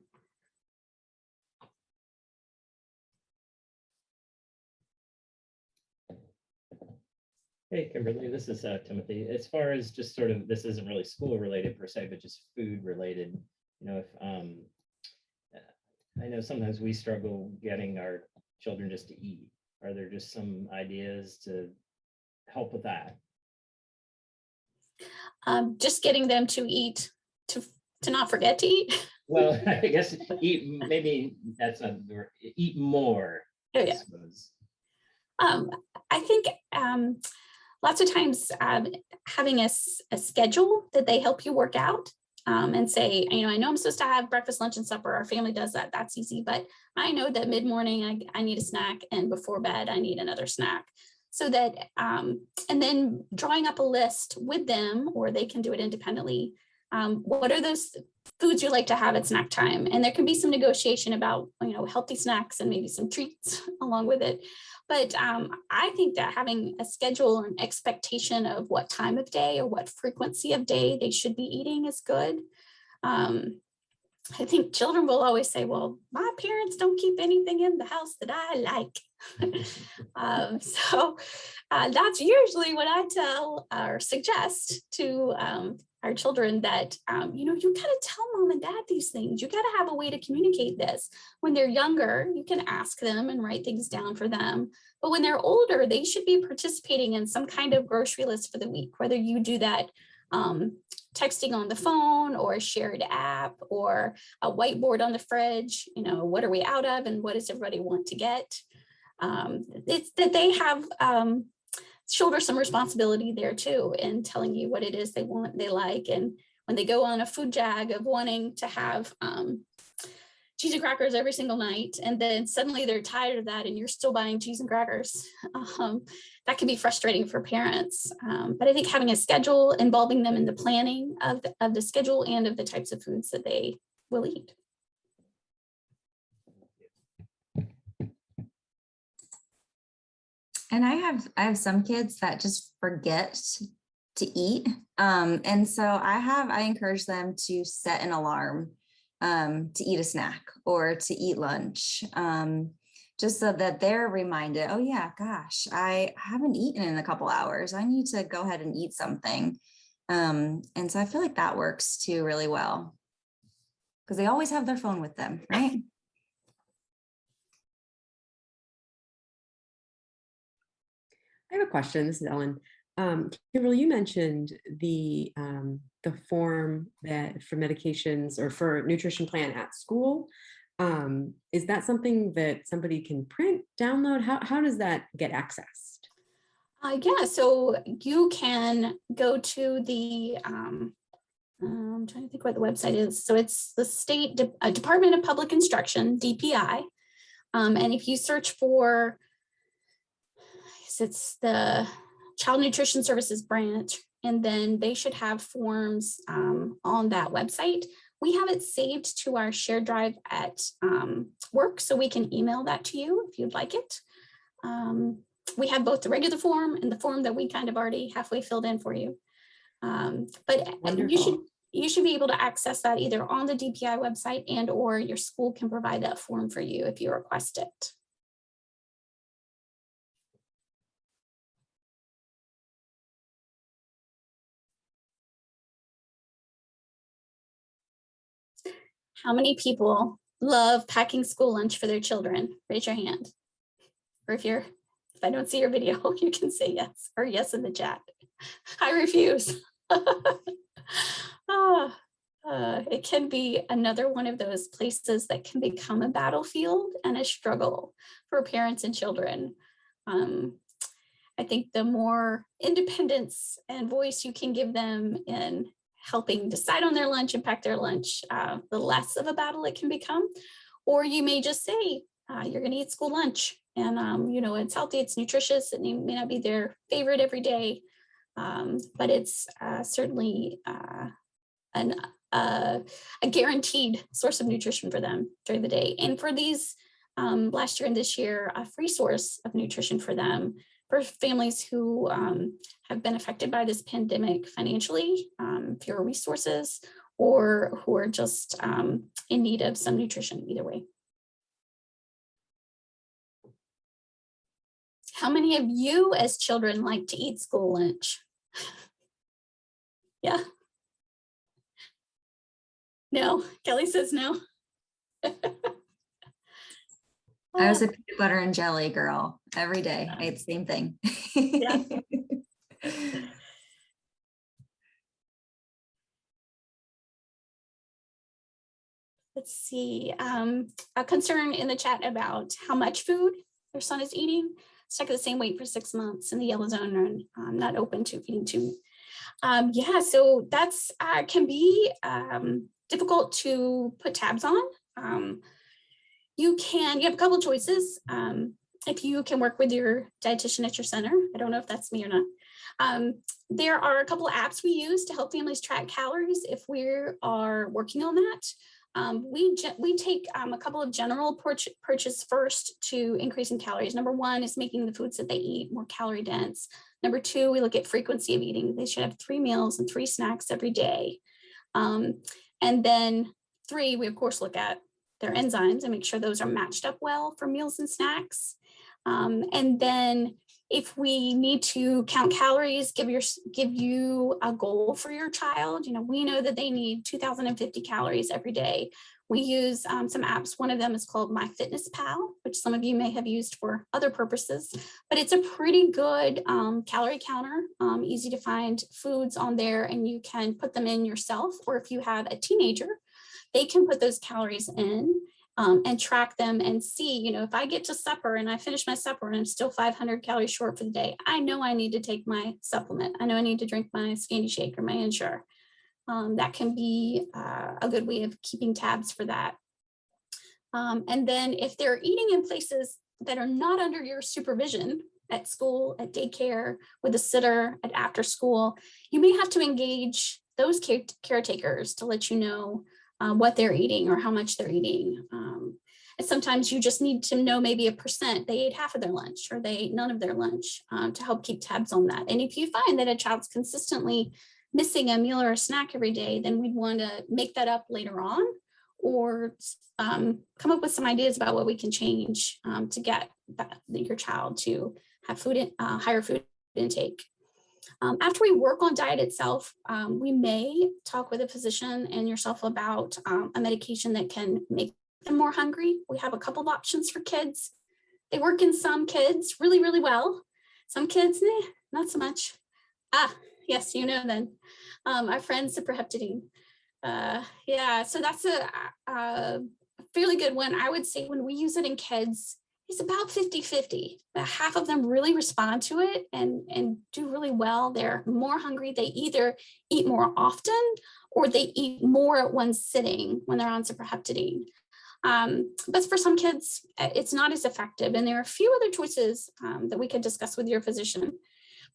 Hey, Kimberly, this is Timothy. As far as just sort of, this isn't really school related per se, but just food related, if I know sometimes we struggle getting our children just to eat. Are there just some ideas to help with that? Just getting them to eat, to not forget to eat. Well, I guess eat, maybe that's not the word, eat more. Oh, yeah. I think lots of times having a schedule that they help you work out, and say, I know I'm supposed to have breakfast, lunch, and supper. Our family does that. That's easy. But I know that mid-morning I need a snack, and before bed I need another snack. So that, and then drawing up a list with them, or they can do it independently, What are those foods you like to have at snack time? And there can be some negotiation about, healthy snacks and maybe some treats along with it. But I think that having a schedule or an expectation of what time of day or what frequency of day they should be eating is good. I think children will always say, well, my parents don't keep anything in the house that I like. So that's usually what I tell or suggest to our children, that, you got to tell mom and dad these things. You got to have a way to communicate this. When they're younger, you can ask them and write things down for them. But when they're older, they should be participating in some kind of grocery list for the week, whether you do that texting on the phone or a shared app or a whiteboard on the fridge. What are we out of and what does everybody want to get? It's that they have shoulder some responsibility there too, in telling you what it is they want, they like. And when they go on a food jag of wanting to have cheese and crackers every single night, and then suddenly they're tired of that and you're still buying cheese and crackers, that can be frustrating for parents. But I think having a schedule, involving them in the planning of the schedule and of the types of foods that they will eat. And I have some kids that just forget to eat. And so I encourage them to set an alarm to eat a snack or to eat lunch, just so that they're reminded, oh yeah, gosh, I haven't eaten in a couple hours. I need to go ahead and eat something. And so I feel like that works too really well, because they always have their phone with them, right? I have a question. This is Ellen. Kimberly, you mentioned the form that for medications or for nutrition plan at school. Is that something that somebody can print, download? How does that get accessed? Yeah, so you can go to the, I'm trying to think what the website is. So it's the State Department of Public Instruction, DPI. And if you search for, it's the Child Nutrition Services branch, and then they should have forms on that website. We have it saved to our shared drive at work, so we can email that to you if you'd like it. We have both the regular form and the form that we kind of already halfway filled in for you. But you should be able to access that either on the DPI website, and or your school can provide that form for you if you request it. How many people love packing school lunch for their children? Raise your hand. Or if I don't see your video, you can say yes or yes in the chat. I refuse. It can be another one of those places that can become a battlefield and a struggle for parents and children. I think the more independence and voice you can give them in helping decide on their lunch and pack their lunch, the less of a battle it can become. Or you may just say, you're going to eat school lunch, and it's healthy, it's nutritious, it may not be their favorite every day, but it's certainly a guaranteed source of nutrition for them during the day. And for these last year and this year, a free source of nutrition for them, for families who have been affected by this pandemic financially, fewer resources, or who are just in need of some nutrition either way. How many of you as children like to eat school lunch? Yeah. No, Kelly says no. I was a peanut butter and jelly girl every day. I ate the same thing. Yeah. Let's see. A concern in the chat about how much food their son is eating. Stuck at the same weight for 6 months in the yellow zone, and not open to eating too. Yeah, so that's can be difficult to put tabs on. You have a couple choices. If you can work with your dietitian at your center, I don't know if that's me or not, There are a couple of apps we use to help families track calories if we are working on that. We take a couple of general approaches first to increasing calories. Number one is making the foods that they eat more calorie dense. Number two, we look at frequency of eating. They should have 3 meals and 3 snacks every day. And then 3, we of course look at their enzymes and make sure those are matched up well for meals and snacks. And then if we need to count calories, give you a goal for your child. We know that they need 2,050 calories every day. We use some apps. One of them is called MyFitnessPal, which some of you may have used for other purposes, but it's a pretty good calorie counter, easy to find foods on there, and you can put them in yourself, or if you have a teenager, they can put those calories in and track them and see, if I get to supper and I finish my supper and I'm still 500 calories short for the day, I know I need to take my supplement. I know I need to drink my Scandy Shake or my Ensure. That can be a good way of keeping tabs for that. And then if they're eating in places that are not under your supervision, at school, at daycare, with a sitter, at after school, you may have to engage those caretakers to let you know what they're eating or how much they're eating. And sometimes you just need to know maybe a percent. They ate half of their lunch or they ate none of their lunch to help keep tabs on that. And if you find that a child's consistently missing a meal or a snack every day, then we'd want to make that up later on, or come up with some ideas about what we can change to get your child to have higher food intake. After we work on diet itself, we may talk with a physician and yourself about a medication that can make them more hungry. We have a couple of options for kids. They work in some kids really, really well. Some kids, not so much. Yes, then. Our friend Superhepodine. So that's a fairly good one. I would say when we use it in kids, it's about 50-50. Half of them really respond to it and do really well. They're more hungry. They either eat more often or they eat more at one sitting when they're on Superhepodine. But for some kids, it's not as effective. And there are a few other choices that we could discuss with your physician.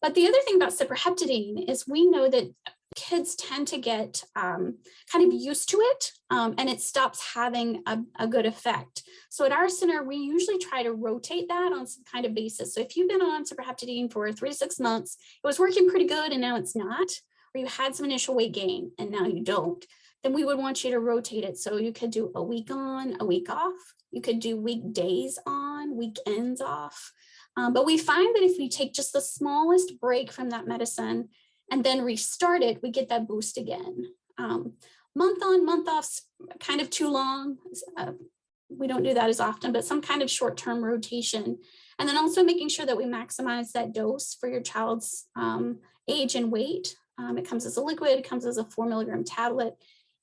But the other thing about Superhepodine is we know that kids tend to get kind of used to it and it stops having a good effect. So at our center, we usually try to rotate that on some kind of basis. So if you've been on Superhepodine for 3 to 6 months, it was working pretty good and now it's not, or you had some initial weight gain and now you don't, then we would want you to rotate it. So you could do a week on, a week off. You could do weekdays on, weekends off. But we find that if we take just the smallest break from that medicine and then restart it, we get that boost again. Month on, month off, kind of too long. We don't do that as often, but some kind of short-term rotation. And then also making sure that we maximize that dose for your child's age and weight. It comes as a liquid, it comes as a 4 milligram tablet.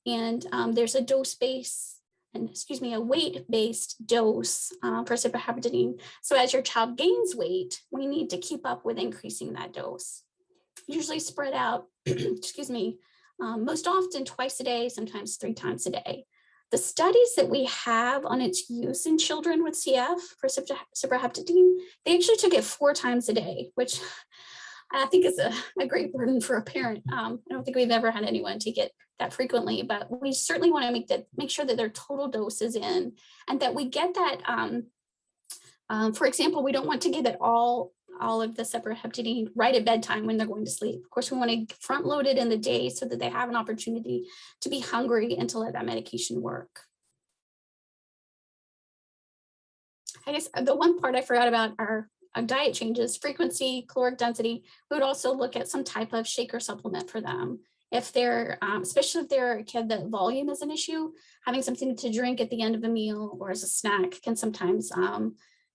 And there's a a weight-based dose for Superhepodine. So as your child gains weight, we need to keep up with increasing that dose. Usually spread out, most often twice a day, sometimes 3 times a day. The studies that we have on its use in children with CF for Superhepodine, they actually took it 4 times a day, which I think is a great burden for a parent. I don't think we've ever had anyone take it that frequently, but we certainly want to make sure that their total dose is in and that we get that. For example, we don't want to give it all of the Superhepodine right at bedtime when they're going to sleep. Of course, we want to front load it in the day so that they have an opportunity to be hungry and to let that medication work. I guess the one part I forgot about are diet changes, frequency, caloric density. We would also look at some type of shake or supplement for them. If they're, especially if they're a kid that volume is an issue, having something to drink at the end of a meal or as a snack can sometimes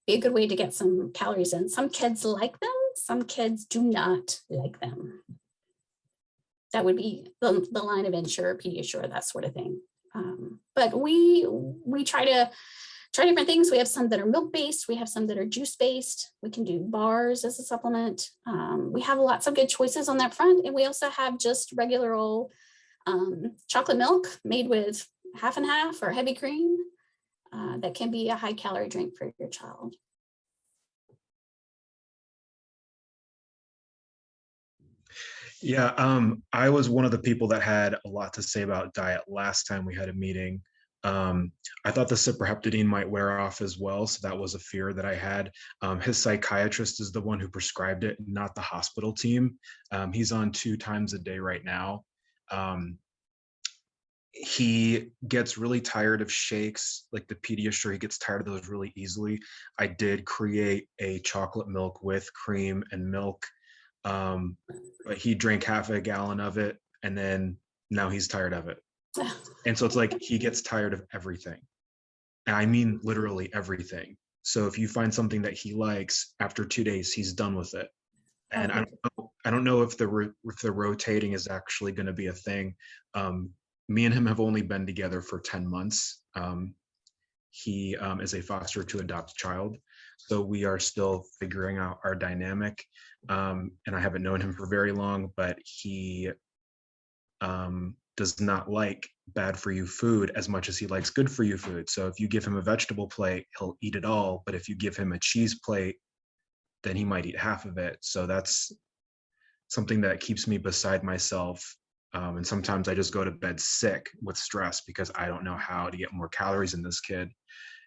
be a good way to get some calories in. Some kids like them, some kids do not like them. That would be the line of Ensure, Pediasure, that sort of thing. But we try different things. We have some that are milk-based. We have some that are juice-based. We can do bars as a supplement. We have lots of good choices on that front. And we also have just regular old chocolate milk made with half and half or heavy cream that can be a high-calorie drink for your child. Yeah, I was one of the people that had a lot to say about diet last time we had a meeting. I thought the Superhepodine might wear off as well, so that was a fear that I had. His psychiatrist is the one who prescribed it, not the hospital team. He's on 2 times a day right now. He gets really tired of shakes, like the Pediasure, he gets tired of those really easily. I did create a chocolate milk with cream and milk, but he drank half a gallon of it, and then now he's tired of it. And so it's like he gets tired of everything. And I mean literally everything. So if you find something that he likes, after 2 days, he's done with it. And I don't know if the rotating is actually going to be a thing. Me and him have only been together for 10 months. He is a foster to adopt child. So we are still figuring out our dynamic. And I haven't known him for very long, but he does not like bad for you food as much as he likes good for you food. So if you give him a vegetable plate, he'll eat it all. But if you give him a cheese plate, then he might eat half of it. So that's something that keeps me beside myself. And sometimes I just go to bed sick with stress because I don't know how to get more calories in this kid.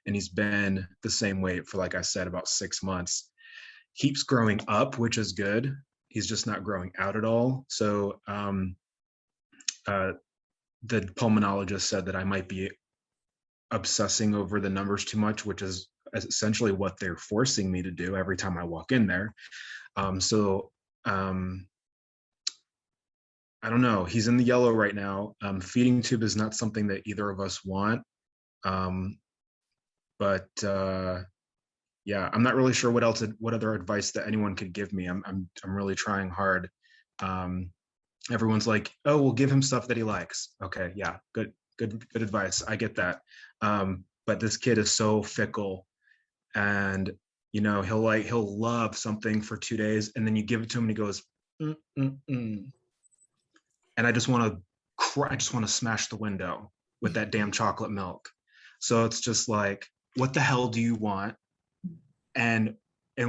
And he's been the same weight for, like I said, about 6 months. Keeps growing up, which is good. He's just not growing out at all. So the pulmonologist said that I might be obsessing over the numbers too much, which is essentially what they're forcing me to do every time I walk in there. I don't know. He's in the yellow right now. Feeding tube is not something that either of us want. Yeah, I'm not really sure what other advice that anyone could give me. I'm really trying hard. Everyone's like, "Oh, we'll give him stuff that he likes." Okay, yeah, good advice. I get that. But this kid is so fickle, and he'll love something for 2 days, and then you give it to him, and he goes, and I just want to cry. I just want to smash the window with that damn chocolate milk. So it's just like, what the hell do you want? And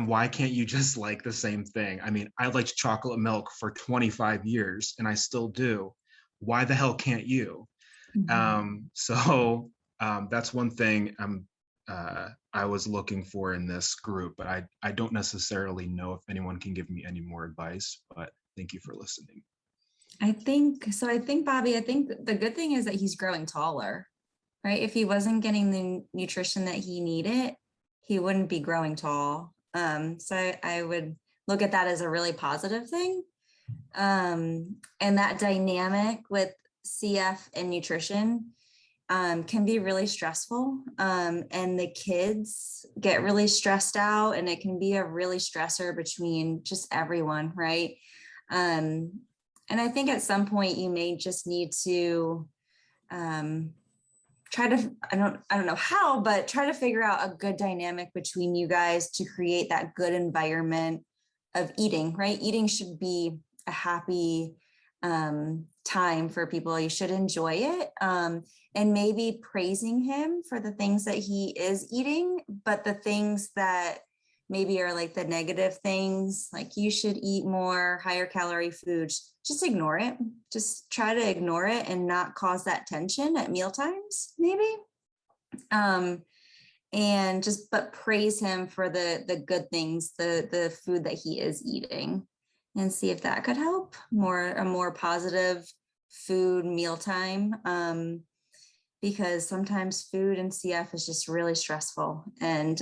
why can't you just like the same thing? I mean, I liked chocolate milk for 25 years and I still do. Why the hell can't you? That's one thing I was looking for in this group, but I don't necessarily know if anyone can give me any more advice, but thank you for listening. I think, Bobby, I think the good thing is that he's growing taller, right? If he wasn't getting the nutrition that he needed, he wouldn't be growing tall. So I would look at that as a really positive thing. And that dynamic with CF and nutrition can be really stressful. And the kids get really stressed out, and it can be a really stressor between just everyone, right? And I think at some point you may just need to try to, I don't know how, but try to figure out a good dynamic between you guys to create that good environment of eating, right? Eating should be a happy time for people. You should enjoy it. And maybe praising him for the things that he is eating, but the things that maybe are like the negative things, like you should eat more higher calorie foods, just ignore it. Just try to ignore it and not cause that tension at meal times, maybe. But praise him for the good things, the food that he is eating, and see if that could help a more positive food mealtime. Because sometimes food and CF is just really stressful, and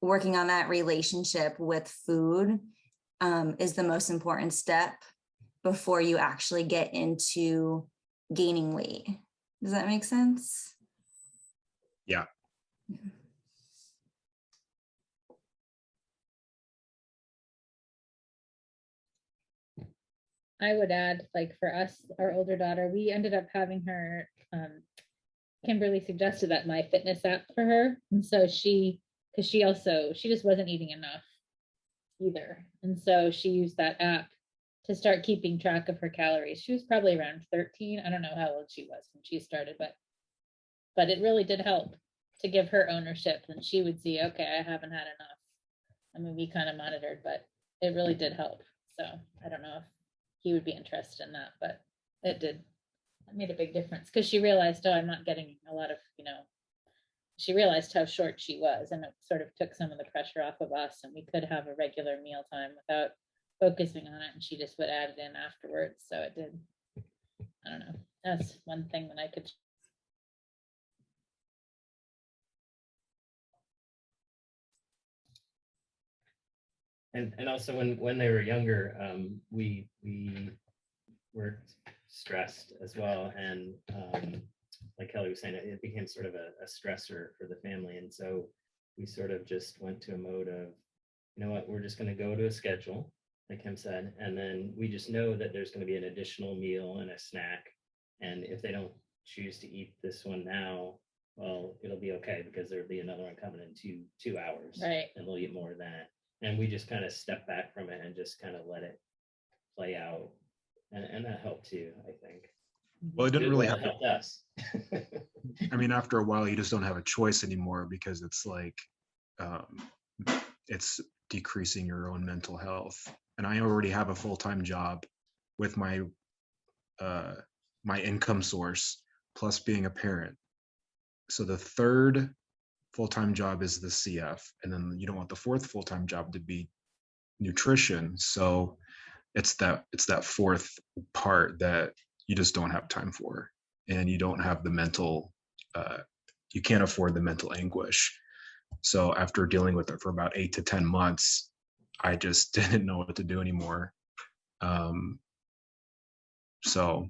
working on that relationship with food is the most important step before you actually get into gaining weight. Does that make sense? Yeah. I would add, like for us, our older daughter, we ended up having her, Kimberly suggested that My Fitness app for her. And so she just wasn't eating enough either. And so she used that app to start keeping track of her calories. She was probably around 13. I don't know how old she was when she started, but it really did help to give her ownership. And she would see, okay, I haven't had enough. I mean, we kind of monitored, but it really did help. So I don't know if he would be interested in that, but it made a big difference because she realized, oh, I'm not getting a lot of, she realized how short she was, and it sort of took some of the pressure off of us, and we could have a regular mealtime without focusing on it, and she just would add it in afterwards. So it did, I don't know, that's one thing that I could. And also when they were younger, we were stressed as well, and like Kelly was saying, it became sort of a stressor for the family, and so we sort of just went to a mode of, you know what, we're just going to go to a schedule, like Kim said, and then we just know that there's going to be an additional meal and a snack, and if they don't choose to eat this one now, well, it'll be okay because there'll be another one coming in two hours, Right. and they'll eat more of that. And we just kind of step back from it and just kind of let it play out. And that helped too, I think. Well, it didn't really Well, have, it helped us. I mean, after a while, you just don't have a choice anymore because it's like, it's decreasing your own mental health. And I already have a full-time job with my income source plus being a parent. So the third full-time job is the CF, and then you don't want the fourth full-time job to be nutrition. So it's that fourth part that you just don't have time for, and you don't have the mental, you can't afford the mental anguish. So after dealing with it for about 8 to 10 months, I just didn't know what to do anymore. So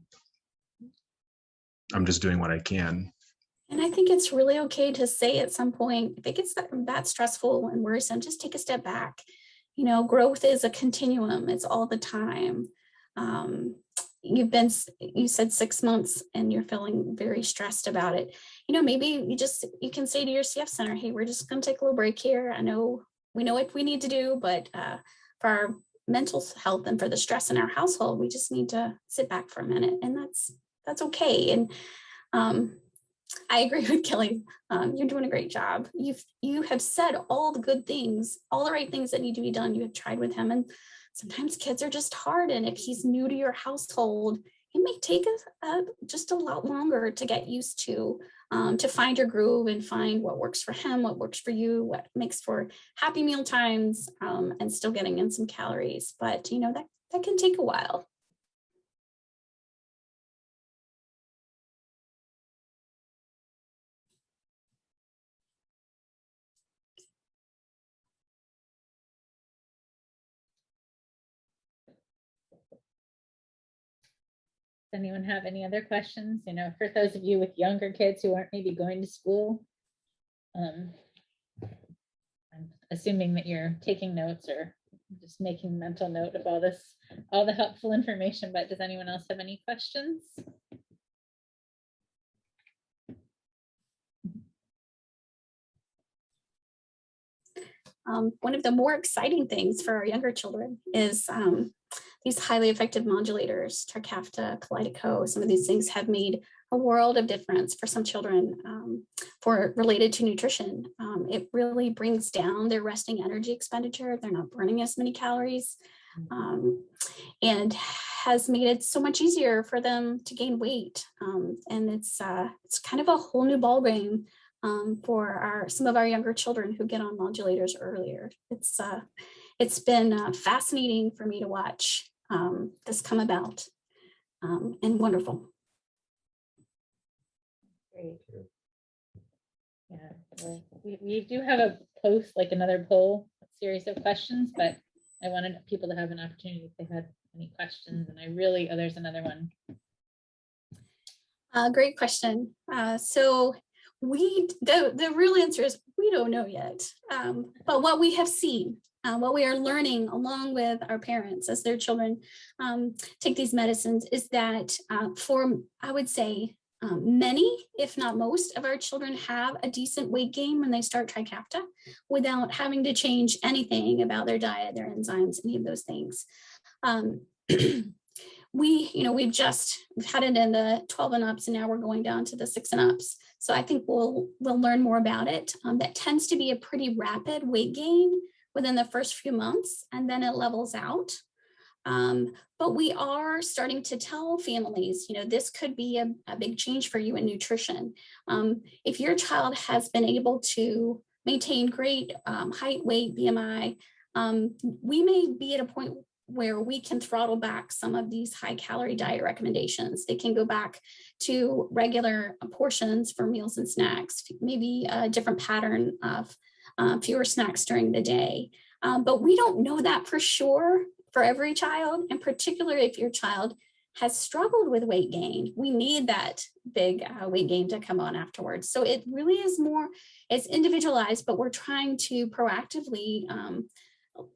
I'm just doing what I can. And I think it's really okay to say at some point, if it gets that stressful and worrisome, just take a step back. Growth is a continuum. It's all the time. You said 6 months and you're feeling very stressed about it. Maybe you can say to your CF center, hey, we're just going to take a little break here. I know we know what we need to do, but for our mental health and for the stress in our household, we just need to sit back for a minute, and that's okay. And I agree with Kelly. You're doing a great job. You have said all the good things, all the right things that need to be done. You have tried with him, and sometimes kids are just hard. And if he's new to your household, it may take just a lot longer to get used to find your groove and find what works for him, what works for you, what makes for happy meal times, and still getting in some calories. But that can take a while. Does anyone have any other questions? For those of you with younger kids who aren't maybe going to school, I'm assuming that you're taking notes or just making mental note of all the helpful information, but does anyone else have any questions? One of the more exciting things for our younger children is these highly effective modulators, Trikafta, Kalydeco. Some of these things have made a world of difference for some children related to nutrition. It really brings down their resting energy expenditure. They're not burning as many calories, and has made it so much easier for them to gain weight. And it's kind of a whole new ballgame for some of our younger children who get on modulators earlier. It's been fascinating for me to watch this come about, and wonderful. Great. Yeah, we do have a post, like another poll series of questions, but I wanted people to have an opportunity if they had any questions. And there's another one. Great question. So the real answer is we don't know yet, but what we have seen, what we are learning along with our parents as their children take these medicines is that I would say many, if not most, of our children have a decent weight gain when they start Trikafta without having to change anything about their diet, their enzymes, any of those things. We've had it in the 12 and ups, and now we're going down to the 6 and ups. So I think we'll learn more about it. That tends to be a pretty rapid weight gain within the first few months, and then it levels out. But we are starting to tell families, this could be a big change for you in nutrition. If your child has been able to maintain great height, weight, BMI, we may be at a point where we can throttle back some of these high calorie diet recommendations. They can go back to regular portions for meals and snacks, maybe a different pattern of fewer snacks during the day. But we don't know that for sure for every child, and particularly if your child has struggled with weight gain, we need that big weight gain to come on afterwards. So it really is more, it's individualized, but we're trying to proactively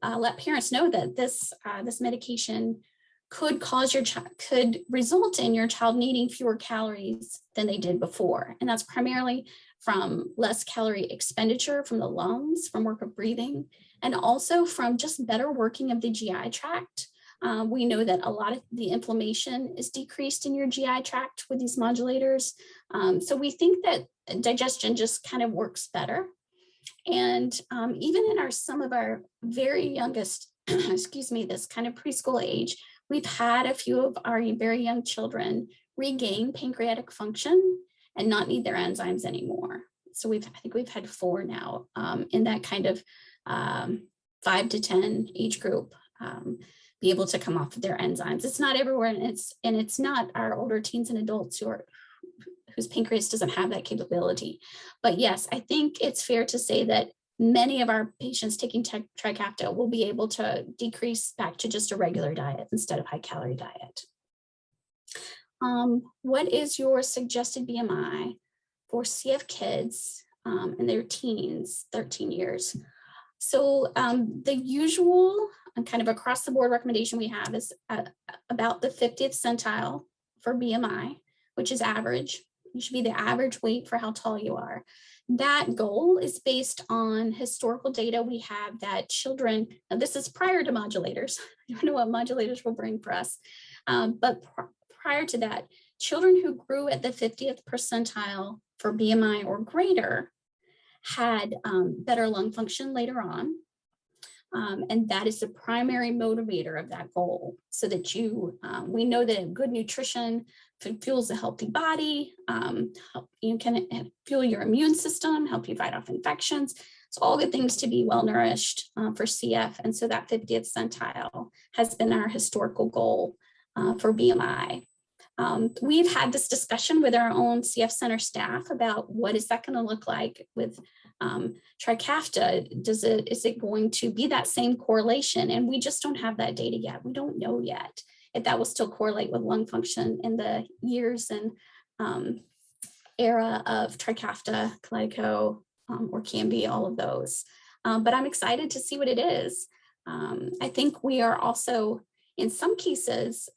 let parents know that this medication could could result in your child needing fewer calories than they did before. And that's primarily from less calorie expenditure from the lungs, from work of breathing, and also from just better working of the GI tract. We know that a lot of the inflammation is decreased in your GI tract with these modulators. So we think that digestion just kind of works better. And even in some of our very youngest, excuse me, this kind of preschool age, we've had a few of our very young children regain pancreatic function and not need their enzymes anymore. So I think we've had 4 now in that kind of 5 to 10 age group be able to come off of their enzymes. It's not everywhere, and it's not our older teens and adults whose pancreas doesn't have that capability. But yes, I think it's fair to say that many of our patients taking Trikafta will be able to decrease back to just a regular diet instead of high calorie diet. What is your suggested BMI for CF kids and their teens, 13 years? So the usual and kind of across the board recommendation we have is about the 50th centile for BMI, which is average. You should be the average weight for how tall you are. That goal is based on historical data we have that children, and this is prior to modulators, I don't know what modulators will bring for us, but prior to that, children who grew at the 50th percentile for BMI or greater had better lung function later on. And that is the primary motivator of that goal, so that we know that good nutrition fuels a healthy body, you can fuel your immune system, help you fight off infections. So all good things to be well nourished for CF. And so that 50th centile has been our historical goal for BMI. We've had this discussion with our own CF Center staff about what is that going to look like with Trikafta. Is it going to be that same correlation? And we just don't have that data yet. We don't know yet if that will still correlate with lung function in the years and era of Trikafta, Kalydeco, or Cambi, all of those. But I'm excited to see what it is. I think we are also, in some cases,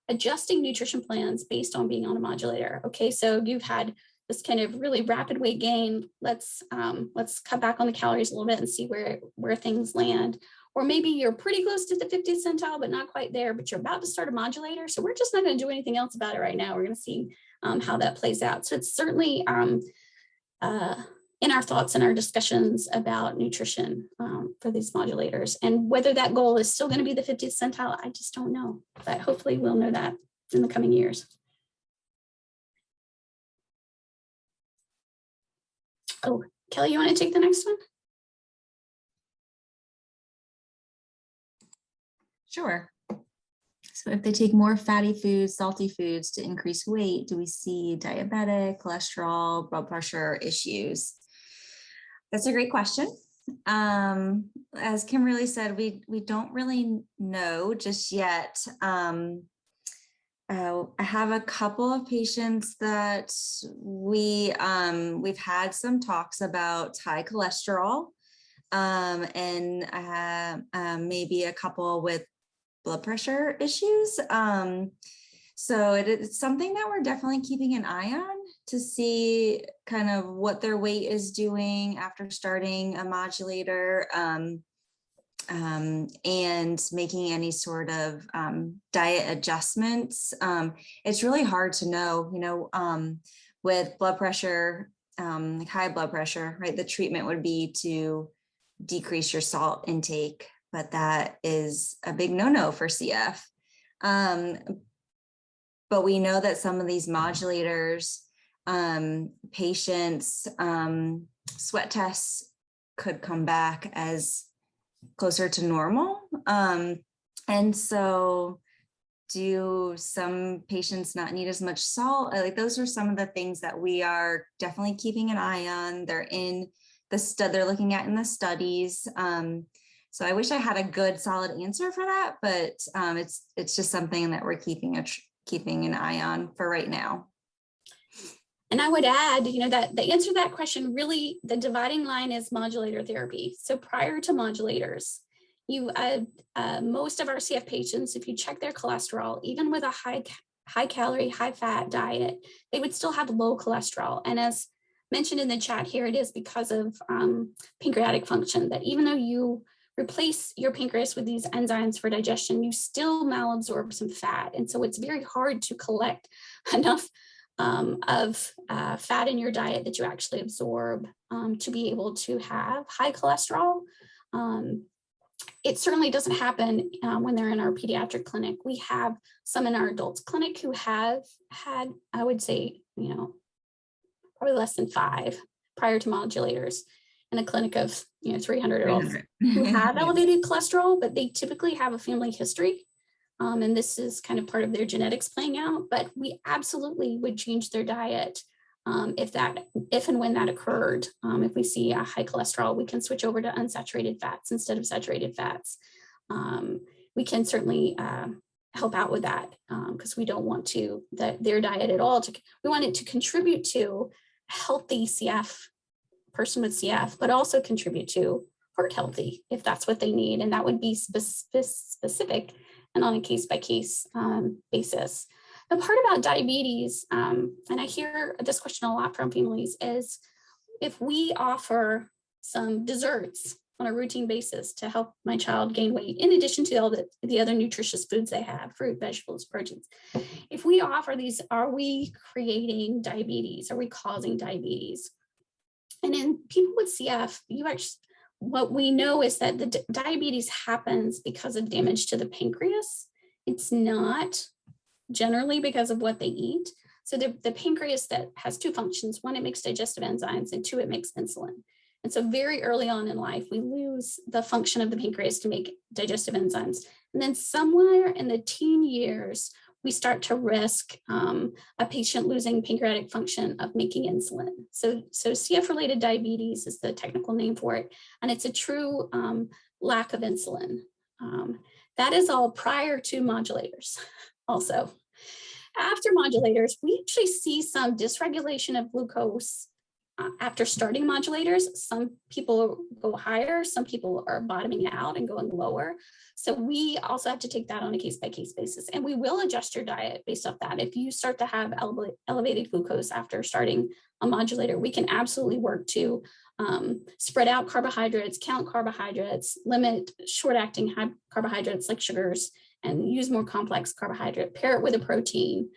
adjusting nutrition plans based on being on a modulator. Okay, so you've had this kind of really rapid weight gain. Let's cut back on the calories a little bit and see where things land. Or maybe you're pretty close to the 50th centile, but not quite there, but you're about to start a modulator. So we're just not going to do anything else about it right now. We're going to see how that plays out. So it's certainly in our thoughts and our discussions about nutrition for these modulators. And whether that goal is still going to be the 50th centile, I just don't know. But hopefully we'll know that in the coming years. Oh, Kelly, you want to take the next one? Sure. So if they take more fatty foods, salty foods to increase weight, do we see diabetic, cholesterol, blood pressure issues? That's a great question. As Kimberly said, we don't really know just yet. I have a couple of patients that we've had some talks about high cholesterol, and maybe a couple with blood pressure issues. So it's something that we're definitely keeping an eye on to see kind of what their weight is doing after starting a modulator, and making any sort of diet adjustments. It's really hard to know, with blood pressure, like high blood pressure, right? The treatment would be to decrease your salt intake. but that is a big no-no for CF. But we know that some of these modulators, patients, sweat tests could come back as closer to normal. And so do some patients not need as much salt? Like those are some of the things that we are definitely keeping an eye on. They're in the they're looking at in the studies. So I wish I had a good solid answer for that, but it's just something that we're keeping an eye on for right now. And I would add, that the answer to that question, really, the dividing line is modulator therapy. So prior to modulators, most of our CF patients, if you check their cholesterol, even with a high calorie, high fat diet, they would still have low cholesterol. And as mentioned in the chat here, it is because of pancreatic function, that even though you replace your pancreas with these enzymes for digestion, you still malabsorb some fat. And so it's very hard to collect enough of fat in your diet that you actually absorb to be able to have high cholesterol. It certainly doesn't happen when they're in our pediatric clinic. We have some in our adults clinic who have had, I would say, probably less than 5 prior to modulators, in a clinic of 300 adults who have elevated cholesterol, but they typically have a family history. And this is kind of part of their genetics playing out, but we absolutely would change their diet if and when that occurred. If we see a high cholesterol, we can switch over to unsaturated fats instead of saturated fats. We can certainly help out with that because we don't want their diet at all. We want it to contribute to a healthy person with CF, but also contribute to heart healthy if that's what they need. And that would be specific and on a case-by-case basis. The part about diabetes, and I hear this question a lot from families, is if we offer some desserts on a routine basis to help my child gain weight, in addition to all the other nutritious foods they have, fruit, vegetables, proteins, if we offer these, are we creating diabetes? Are we causing diabetes? And in people with CF, what we know is that the diabetes happens because of damage to the pancreas. It's not generally because of what they eat. So the pancreas that has 2 functions: 1, it makes digestive enzymes, and 2, it makes insulin. And so very early on in life, we lose the function of the pancreas to make digestive enzymes. And then somewhere in the teen years, we start to risk a patient losing pancreatic function of making insulin. So CF-related diabetes is the technical name for it. And it's a true lack of insulin. That is all prior to modulators also. After modulators, we actually see some dysregulation of glucose after starting modulators. Some people go higher, some people are bottoming out and going lower. So we also have to take that on a case-by-case basis, and we will adjust your diet based off that. If you start to have elevated glucose after starting a modulator, we can absolutely work to spread out carbohydrates, count carbohydrates, limit short-acting high carbohydrates like sugars, and use more complex carbohydrate, pair it with a protein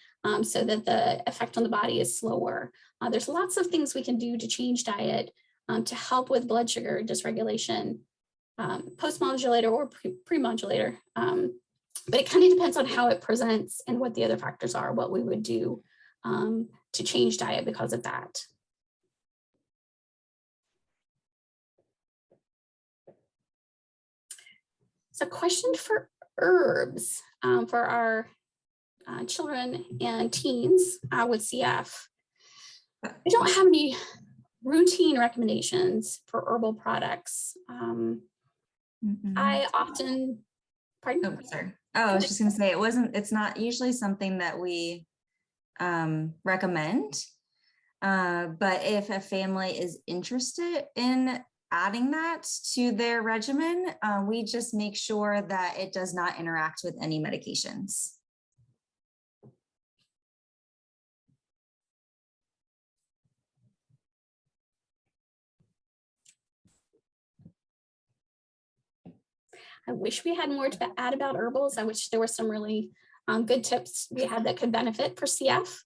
so that the effect on the body is slower. There's lots of things we can do to change diet to help with blood sugar dysregulation, post-modulator or pre-modulator. But it kind of depends on how it presents and what the other factors are, what we would do to change diet because of that. So question for herbs for our children and teens with CF. I don't have any routine recommendations for herbal products. I often, pardon? Oh, sorry. Oh, I was just gonna say it's not usually something that we recommend. But if a family is interested in adding that to their regimen, we just make sure that it does not interact with any medications. I wish we had more to add about herbals. I wish there were some really good tips we had that could benefit for CF.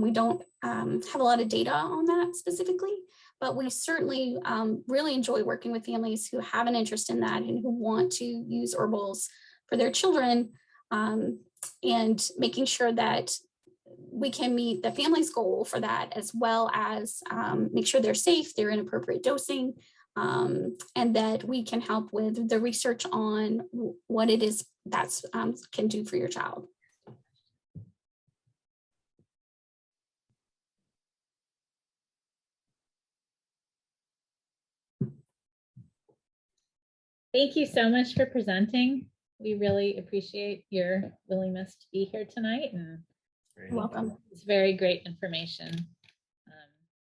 We don't have a lot of data on that specifically, but we certainly really enjoy working with families who have an interest in that and who want to use herbals for their children, and making sure that we can meet the family's goal for that, as well as make sure they're safe, they're in appropriate dosing, and that we can help with the research on what it is that's can do for your child. Thank you so much for presenting. We really appreciate your willingness to be here tonight, and Very You're welcome. it's very great information.